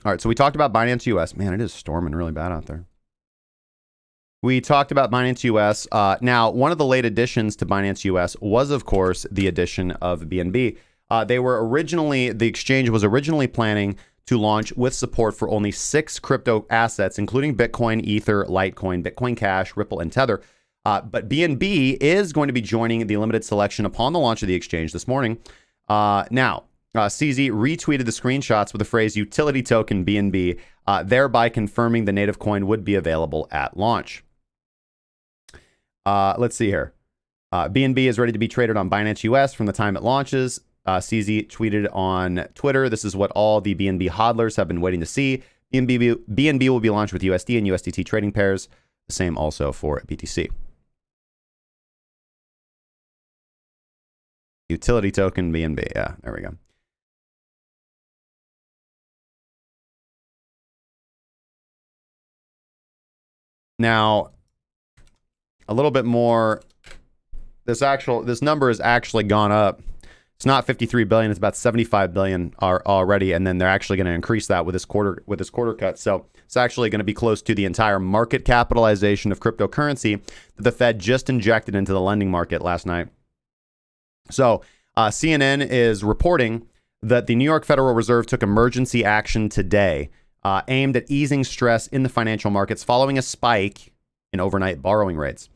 right. So we talked about Binance US. Man, it is storming really bad out there. We talked about Binance US. Now, one of the late additions to Binance US was, of course, the addition of BNB. The exchange was originally planning to launch with support for only 6 crypto assets, including Bitcoin, Ether, Litecoin, Bitcoin Cash, Ripple, and Tether. But BNB is going to be joining the limited selection upon the launch of the exchange this morning. Now, CZ retweeted the screenshots with the phrase utility token BNB, thereby confirming the native coin would be available at launch. Let's see here. BNB is ready to be traded on Binance US from the time it launches. CZ tweeted on Twitter, this is what all the BNB hodlers have been waiting to see. BNB will be launched with USD and USDT trading pairs. The same also for BTC. Utility token BNB. Yeah, there we go. Now, a little bit more. This number has actually gone up. It's not 53 billion. It's about 75 billion already, and then they're actually going to increase that with this quarter cut. So it's actually going to be close to the entire market capitalization of cryptocurrency that the Fed just injected into the lending market last night. So CNN is reporting that the New York Federal Reserve took emergency action today, aimed at easing stress in the financial markets following a spike in overnight borrowing rates.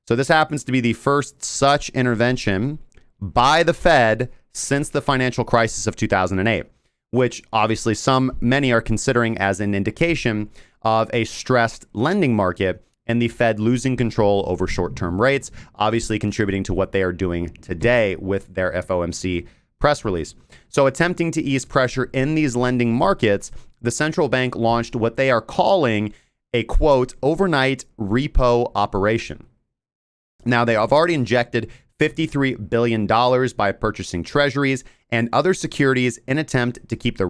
So this happens to be the first such intervention by the Fed since the financial crisis of 2008, which obviously many are considering as an indication of a stressed lending market and the Fed losing control over short-term rates, obviously contributing to what they are doing today with their FOMC press release. So attempting to ease pressure in these lending markets, the central bank launched what they are calling a, quote, overnight repo operation. Now, they have already injected $53 billion by purchasing treasuries and other securities in attempt to keep the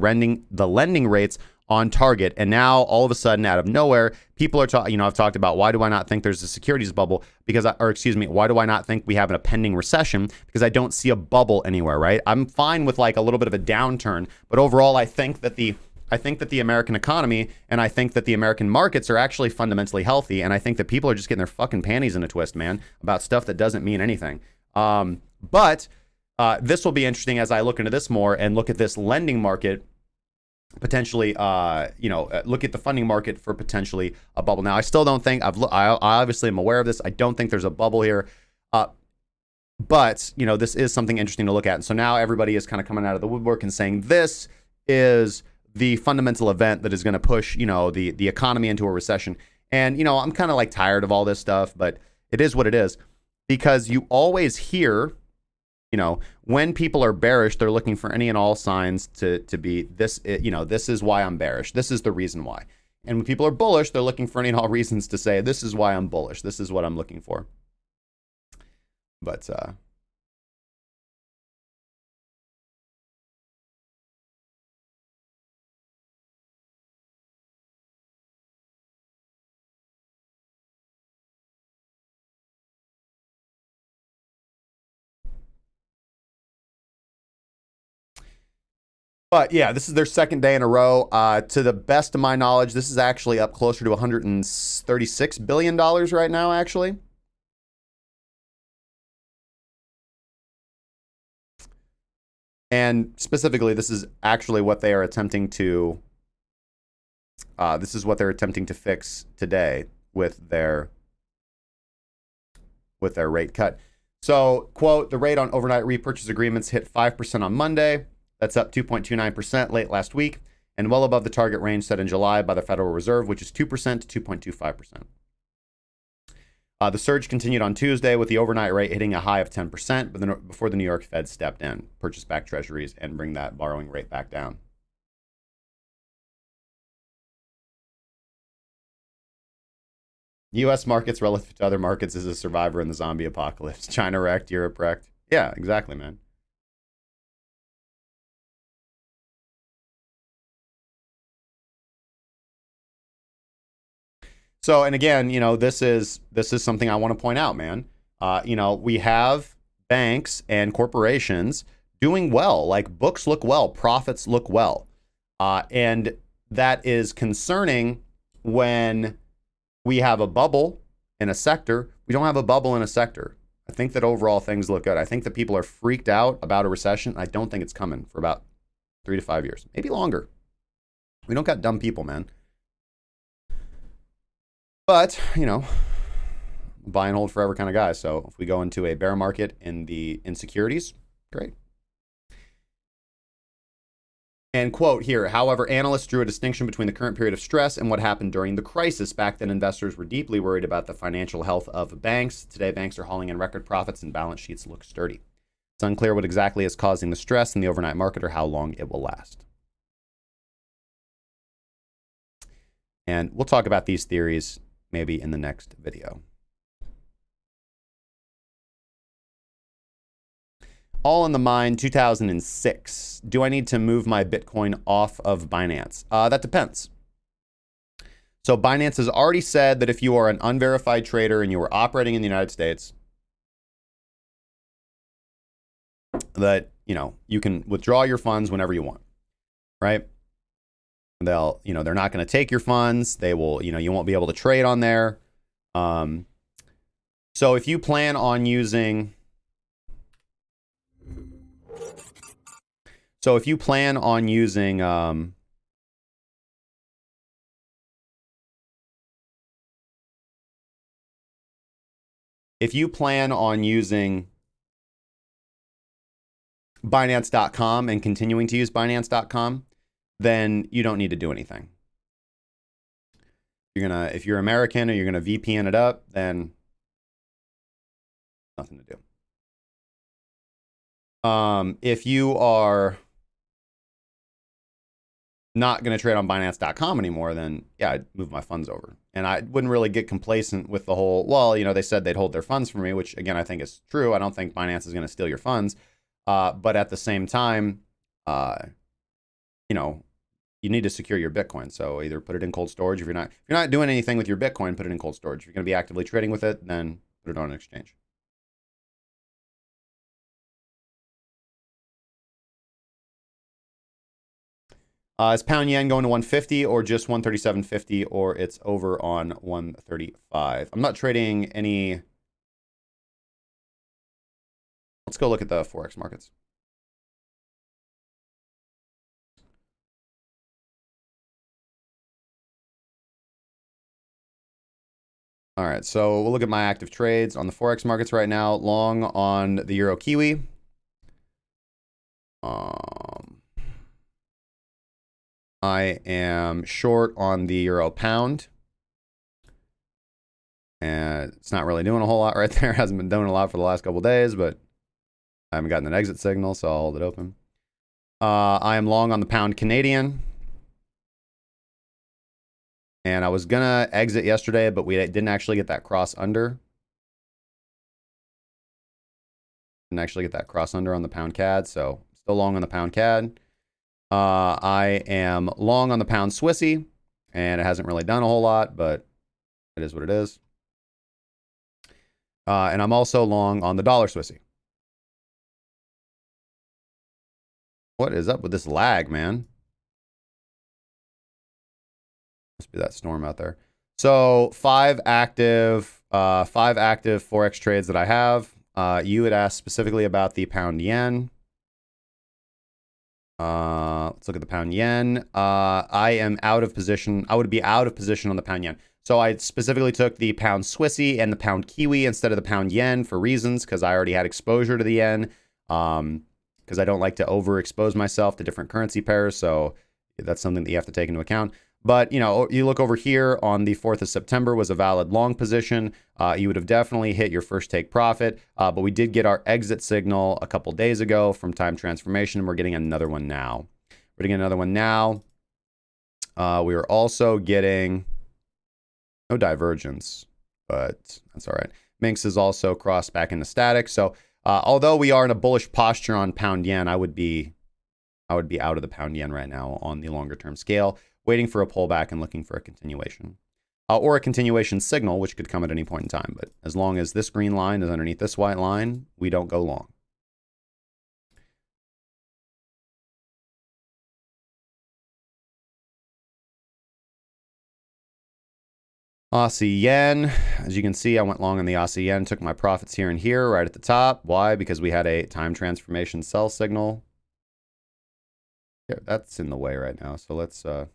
lending rates on target. And now, all of a sudden, out of nowhere, people are talking, I've talked about why do I not think there's a securities bubble? Why do I not think we have a pending recession? Because I don't see a bubble anywhere, right? I'm fine with like a little bit of a downturn, but overall, I think that the American economy and I think that the American markets are actually fundamentally healthy. And I think that people are just getting their fucking panties in a twist, man, about stuff that doesn't mean anything. But this will be interesting as I look into this more and look at this lending market potentially, look at the funding market for potentially a bubble. Now, I still don't think I obviously am aware of this. I don't think there's a bubble here. But, this is something interesting to look at. And so now everybody is kind of coming out of the woodwork and saying this is the fundamental event that is going to push, the economy into a recession. And, I'm kind of like tired of all this stuff, but it is what it is, because you always hear, when people are bearish, they're looking for any and all signs to be this, this is why I'm bearish. This is the reason why. And when people are bullish, they're looking for any and all reasons to say, this is why I'm bullish. This is what I'm looking for. But, But yeah, this is their second day in a row. To the best of my knowledge, this is actually up closer to $136 billion right now, actually. And specifically, this is actually what they are attempting to, fix today with their rate cut. So, quote, the rate on overnight repurchase agreements hit 5% on Monday. That's up 2.29% late last week, and well above the target range set in July by the Federal Reserve, which is 2% to 2.25%. The surge continued on Tuesday with the overnight rate hitting a high of 10%, but before the New York Fed stepped in, purchased back treasuries, and bring that borrowing rate back down. U.S. markets relative to other markets is a survivor in the zombie apocalypse. China wrecked, Europe wrecked. Yeah, exactly, man. So, and again, this is something I want to point out, man. We have banks and corporations doing well. Like, books look well, profits look well. And that is concerning when we have a bubble in a sector. We don't have a bubble in a sector. I think that overall things look good. I think that people are freaked out about a recession. I don't think it's coming for about 3 to 5 years, maybe longer. We don't got dumb people, man. But, buy and hold forever kind of guy. So if we go into a bear market in the insecurities, great. And quote here, however, analysts drew a distinction between the current period of stress and what happened during the crisis. Back then, investors were deeply worried about the financial health of banks. Today, banks are hauling in record profits and balance sheets look sturdy. It's unclear what exactly is causing the stress in the overnight market or how long it will last. And we'll talk about these theories maybe in the next video. All in the Mind 2006. Do I need to move my Bitcoin off of Binance? That depends. So Binance has already said that if you are an unverified trader and you are operating in the United States, that, you can withdraw your funds whenever you want, right? They're not going to take your funds. They will, you won't be able to trade on there. So if you plan on using, if you plan on using Binance.com and continuing to use Binance.com, then you don't need to do anything. If you're American or you're gonna VPN it up, then nothing to do. If you are not gonna trade on Binance.com anymore, then yeah, I'd move my funds over. And I wouldn't really get complacent with the whole, they said they'd hold their funds for me, which again, I think is true. I don't think Binance is gonna steal your funds. But at the same time, you need to secure your Bitcoin. So either put it in cold storage. If you're not doing anything with your Bitcoin, put it in cold storage. If you're going to be actively trading with it, then put it on an exchange. Is pound yen going to 150 or just 137.50, or it's over on 135? I'm not trading any. Let's go look at the Forex markets. All right, so we'll look at my active trades on the Forex markets right now. Long on the Euro Kiwi. I am short on the Euro Pound. And it's not really doing a whole lot right there. Hasn't been doing a lot for the last couple of days, but I haven't gotten an exit signal, so I'll hold it open. I am long on the Pound Canadian. And I was going to exit yesterday, but we didn't actually get that cross under. Didn't actually get that cross under on the Pound CAD, so still long on the Pound CAD. I am long on the Pound Swissy, and it hasn't really done a whole lot, but it is what it is. And I'm also long on the Dollar Swissy. What is up with this lag, man? Must be that storm out there. So 5 active Forex trades that I have. You had asked specifically about the pound yen. Let's look at the pound yen. I am out of position. I would be out of position on the pound yen. So I specifically took the pound Swissy and the pound Kiwi instead of the pound yen for reasons, because I already had exposure to the yen. Kind because I don't like to overexpose myself to different currency pairs. So that's something that you have to take into account. But, you know, you look over here on the 4th of September was a valid long position. You would have definitely hit your first take profit. But we did get our exit signal a couple days ago from time transformation. And we're getting another one now. We're getting another one now. We are also getting no divergence, but that's all right. Minx is also crossed back into static. So although we are in a bullish posture on pound yen, I would be out of the pound yen right now on the longer term scale, waiting for a pullback and looking for a continuation or a continuation signal, which could come at any point in time. But as long as this green line is underneath this white line, we don't go long. Aussie yen, as you can see, I went long on the Aussie yen, took my profits here and here right at the top. Why? Because we had a time transformation sell signal. Yeah, that's in the way right now. So let's where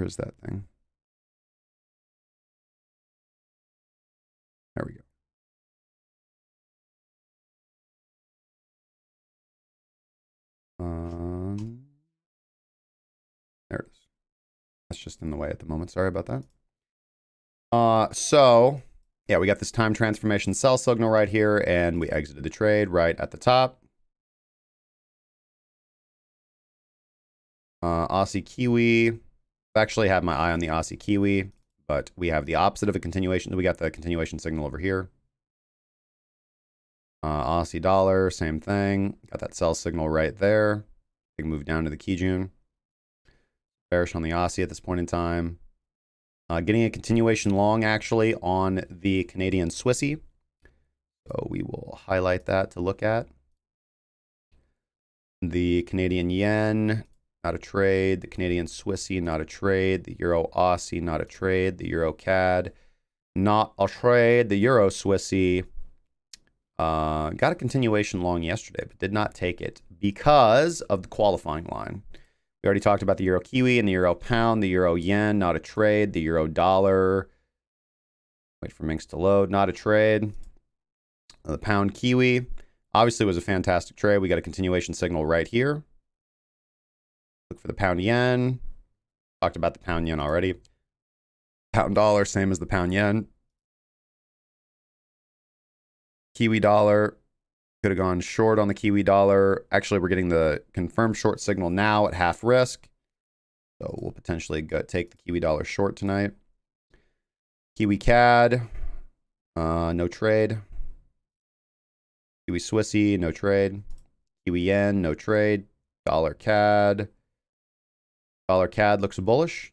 is that thing? There we go. There it is. That's just in the way at the moment. Sorry about that. So yeah, we got this time transformation sell signal right here, and we exited the trade right at the top. Aussie Kiwi. I actually have my eye on the Aussie Kiwi, but we have the opposite of a continuation. We got the continuation signal over here. Aussie dollar, same thing. Got that sell signal right there. Big move down to the Kijun. Bearish on the Aussie at this point in time. Getting a continuation long actually on the Canadian Swissy. So we will highlight that to look at. The Canadian yen, not a trade. The Canadian Swissy, not a trade. The Euro Aussie, not a trade. The Euro CAD, not a trade. The Euro Swissy got a continuation long yesterday, but did not take it because of the qualifying line. We already talked about the Euro Kiwi and the Euro Pound, the Euro Yen, not a trade. The Euro Dollar, wait for Minx to load, not a trade. The Pound Kiwi, obviously was a fantastic trade. We got a continuation signal right here. Look for the Pound Yen. Talked about the Pound Yen already. Pound Dollar, same as the Pound Yen. Kiwi Dollar, could have gone short on the Kiwi Dollar. Actually, we're getting the confirmed short signal now at half risk. So we'll potentially take the Kiwi Dollar short tonight. Kiwi CAD, no trade. Kiwi Swissy, no trade. Kiwi Yen, no trade. Dollar CAD. Dollar CAD looks bullish.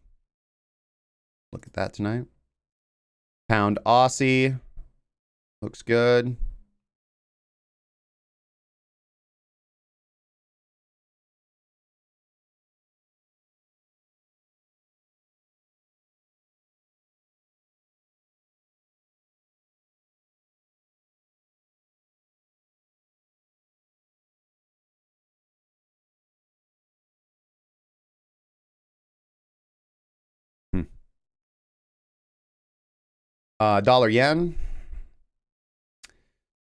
Look at that tonight. Pound Aussie looks good. Dollar yen.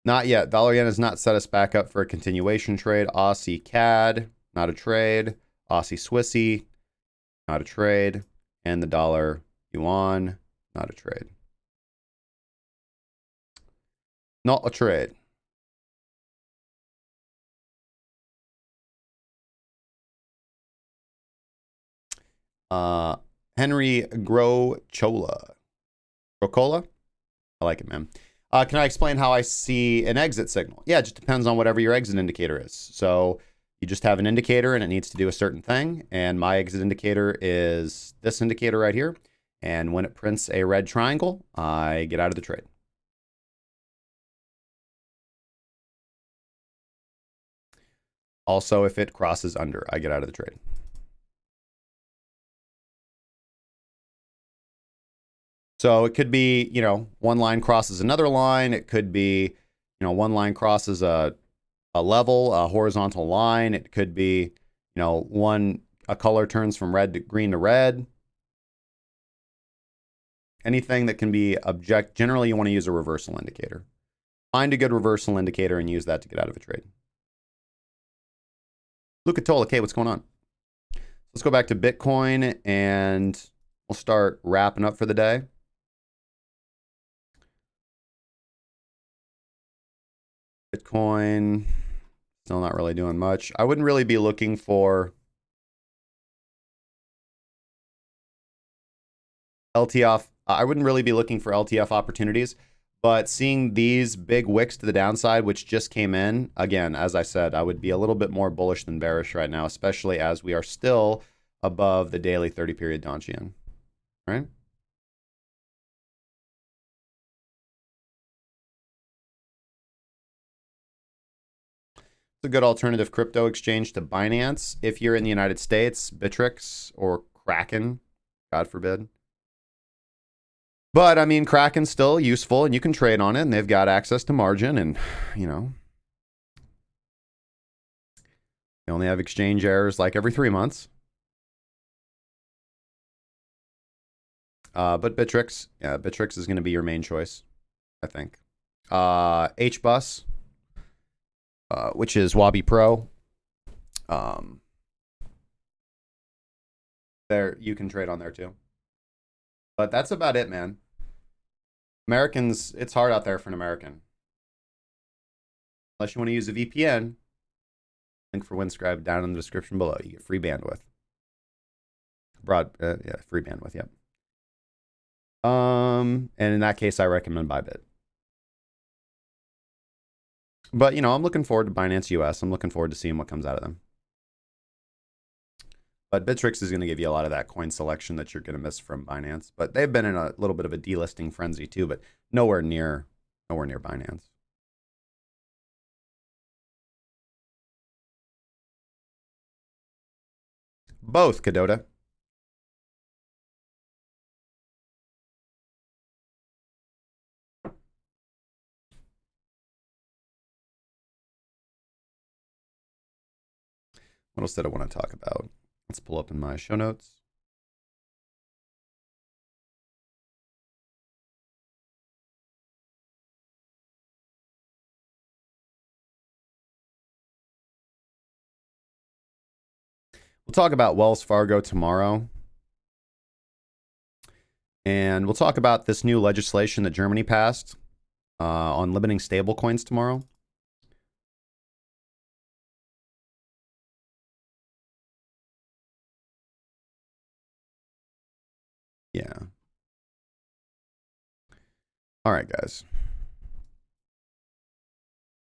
Not yet. Dollar yen has not set us back up for a continuation trade. Aussie CAD, not a trade. Aussie Swissy, not a trade. And the dollar yuan, not a trade. Not a trade. Henry Grochola. Grocola? I like it, man. Can I explain how I see an exit signal? Yeah, it just depends on whatever your exit indicator is. So you just have an indicator and it needs to do a certain thing. And my exit indicator is this indicator right here. And when it prints a red triangle, I get out of the trade. Also, if it crosses under, I get out of the trade. So it could be, you know, one line crosses another line. It could be, you know, one line crosses a level, a horizontal line. It could be, you know, a color turns from red to green to red. Anything that can be generally you want to use a reversal indicator. Find a good reversal indicator and use that to get out of a trade. Luca Tola, okay, what's going on? Let's go back to Bitcoin and we'll start wrapping up for the day. Bitcoin, still not really doing much. I wouldn't really be looking for LTF. I wouldn't really be looking for LTF opportunities, but seeing these big wicks to the downside, which just came in, again, as I said, I would be a little bit more bullish than bearish right now, especially as we are still above the daily 30-period Donchian, right? It's a good alternative crypto exchange to Binance if you're in the United States, Bittrex or Kraken, God forbid. But I mean, Kraken's still useful and you can trade on it and they've got access to margin and, you know, you only have exchange errors like every 3 months. But Bittrex, yeah, Bittrex is going to be your main choice, I think. HBus, which is Wabi Pro. There, you can trade on there too. But that's about it, man. Americans, it's hard out there for an American. Unless you want to use a VPN. Link for Windscribe down in the description below. You get free bandwidth. Free bandwidth, yep. And in that case, I recommend ByBit. But, you know, I'm looking forward to Binance US. I'm looking forward to seeing what comes out of them. But Bittrex is going to give you a lot of that coin selection that you're going to miss from Binance. But they've been in a little bit of a delisting frenzy too, but nowhere near Binance. Both, Cadota. What else did I want to talk about? Let's pull up in my show notes. We'll talk about Wells Fargo tomorrow. And we'll talk about this new legislation that Germany passed on limiting stablecoins tomorrow. Yeah. All right, guys.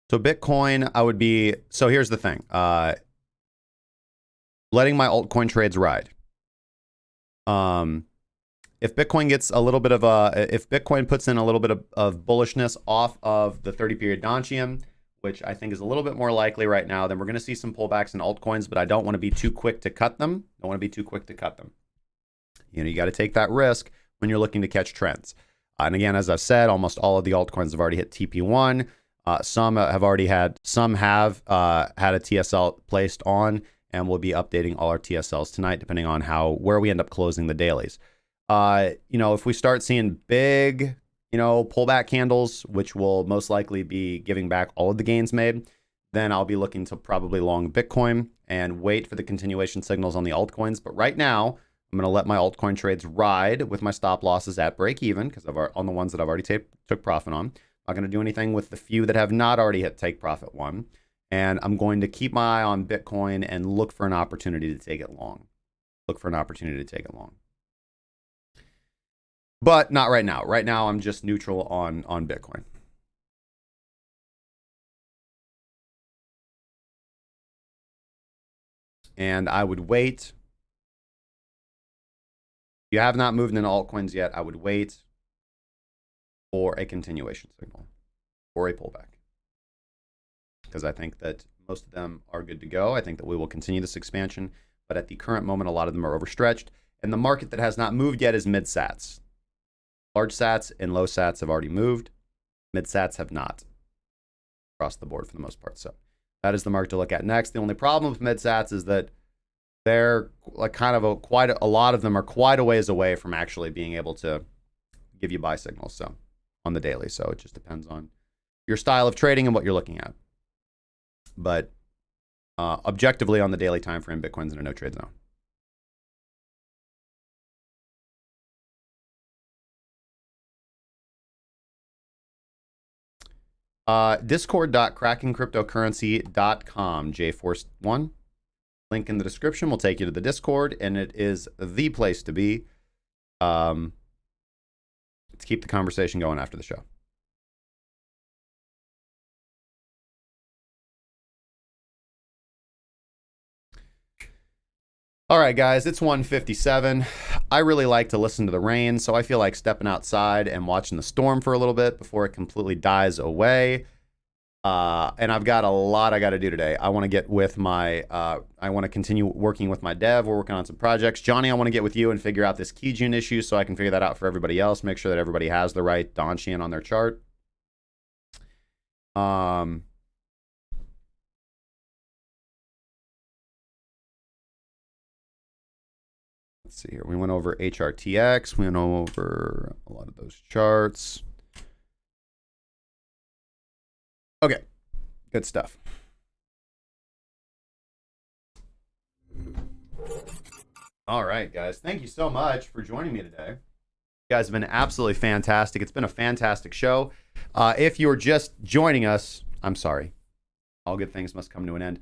So Bitcoin, so here's the thing. Letting my altcoin trades ride. If Bitcoin gets a little bit of if Bitcoin puts in a little bit of bullishness off of the 30-period Donchian, which I think is a little bit more likely right now, then we're going to see some pullbacks in altcoins, but I don't want to be too quick to cut them. You know, you got to take that risk when you're looking to catch trends. And again, as I've said, almost all of the altcoins have already hit TP1. Some have had a TSL placed on, and we'll be updating all our TSLs tonight, depending on where we end up closing the dailies. You know, if we start seeing big, you know, pullback candles, which will most likely be giving back all of the gains made, then I'll be looking to probably long Bitcoin and wait for the continuation signals on the altcoins. But right now, I'm going to let my altcoin trades ride with my stop losses at break even, because on the ones that I've already took profit on. I'm not going to do anything with the few that have not already hit take profit one. And I'm going to keep my eye on Bitcoin and look for an opportunity to take it long. But not right now. Right now, I'm just neutral on Bitcoin. And I would wait. If you have not moved into altcoins yet, I would wait for a continuation signal or a pullback, because I think that most of them are good to go. I think that we will continue this expansion, but at the current moment, a lot of them are overstretched. And the market that has not moved yet is mid-sats. Large sats and low sats have already moved. Mid-sats have not, across the board for the most part. So that is the market to look at next. The only problem with mid-sats is that they're like quite a lot of them are quite a ways away from actually being able to give you buy signals. So on the daily. So it just depends on your style of trading and what you're looking at. But objectively on the daily time frame, Bitcoin's in a no trade zone. Discord.krakencryptocurrency.com, JForce1. Link in the description will take you to the Discord, and it is the place to be. Let's keep the conversation going after the show. All right, guys, it's 1:57. I really like to listen to the rain, so I feel like stepping outside and watching the storm for a little bit before it completely dies away. And I've got a lot I got to do today. I want to get with my, I want to continue working with my dev. We're working on some projects. Johnny, I want to get with you and figure out this Kijun issue so I can figure that out for everybody else. Make sure that everybody has the right Donchian on their chart. Let's see here. We went over HRTX. We went over a lot of those charts. Okay, good stuff. All right, guys. Thank you so much for joining me today. You guys have been absolutely fantastic. It's been a fantastic show. If you're just joining us, I'm sorry. All good things must come to an end.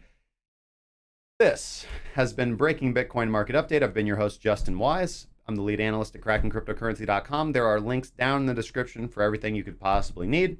This has been Breaking Bitcoin Market Update. I've been your host, Justin Wise. I'm the lead analyst at KrakenCryptocurrency.com. There are links down in the description for everything you could possibly need.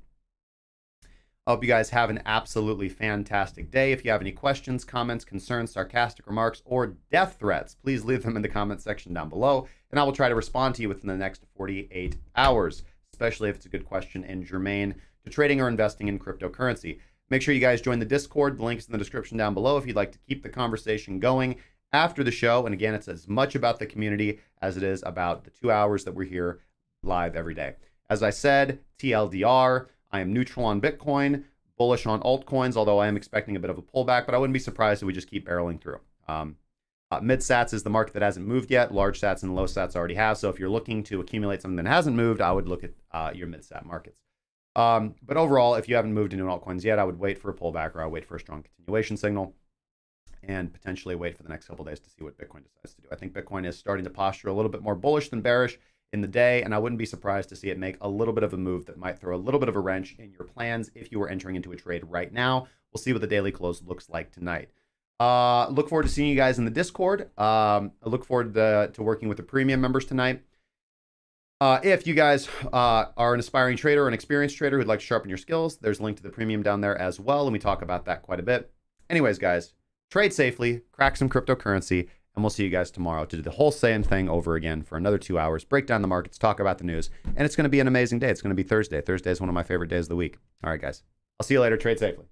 I hope you guys have an absolutely fantastic day. If you have any questions, comments, concerns, sarcastic remarks, or death threats, please leave them in the comment section down below, and I will try to respond to you within the next 48 hours, especially if it's a good question and germane to trading or investing in cryptocurrency. Make sure you guys join the Discord. The link's in the description down below if you'd like to keep the conversation going after the show. And again, it's as much about the community as it is about the 2 hours that we're here live every day. As I said, TLDR, I am neutral on Bitcoin, bullish on altcoins, although I am expecting a bit of a pullback, but I wouldn't be surprised if we just keep barreling through. Mid sats is the market that hasn't moved yet. Large sats and low sats already have. So if you're looking to accumulate something that hasn't moved, I would look at your mid sat markets. But overall, if you haven't moved into altcoins yet, I would wait for a pullback, or I would wait for a strong continuation signal and potentially wait for the next couple of days to see what Bitcoin decides to do. I think Bitcoin is starting to posture a little bit more bullish than bearish in the day, and I wouldn't be surprised to see it make a little bit of a move that might throw a little bit of a wrench in your plans if you were entering into a trade right now. We'll see what the daily close looks like tonight. Look forward to seeing you guys in the Discord. I look forward to working with the premium members tonight. If you guys are an aspiring trader or an experienced trader who'd like to sharpen your skills, there's a link to the premium down there as well, and we talk about that quite a bit. Anyways, guys, trade safely, crack some cryptocurrency, and we'll see you guys tomorrow to do the whole same thing over again for another 2 hours, break down the markets, talk about the news, and it's going to be an amazing day. It's going to be Thursday. Thursday is one of my favorite days of the week. All right, guys. I'll see you later. Trade safely.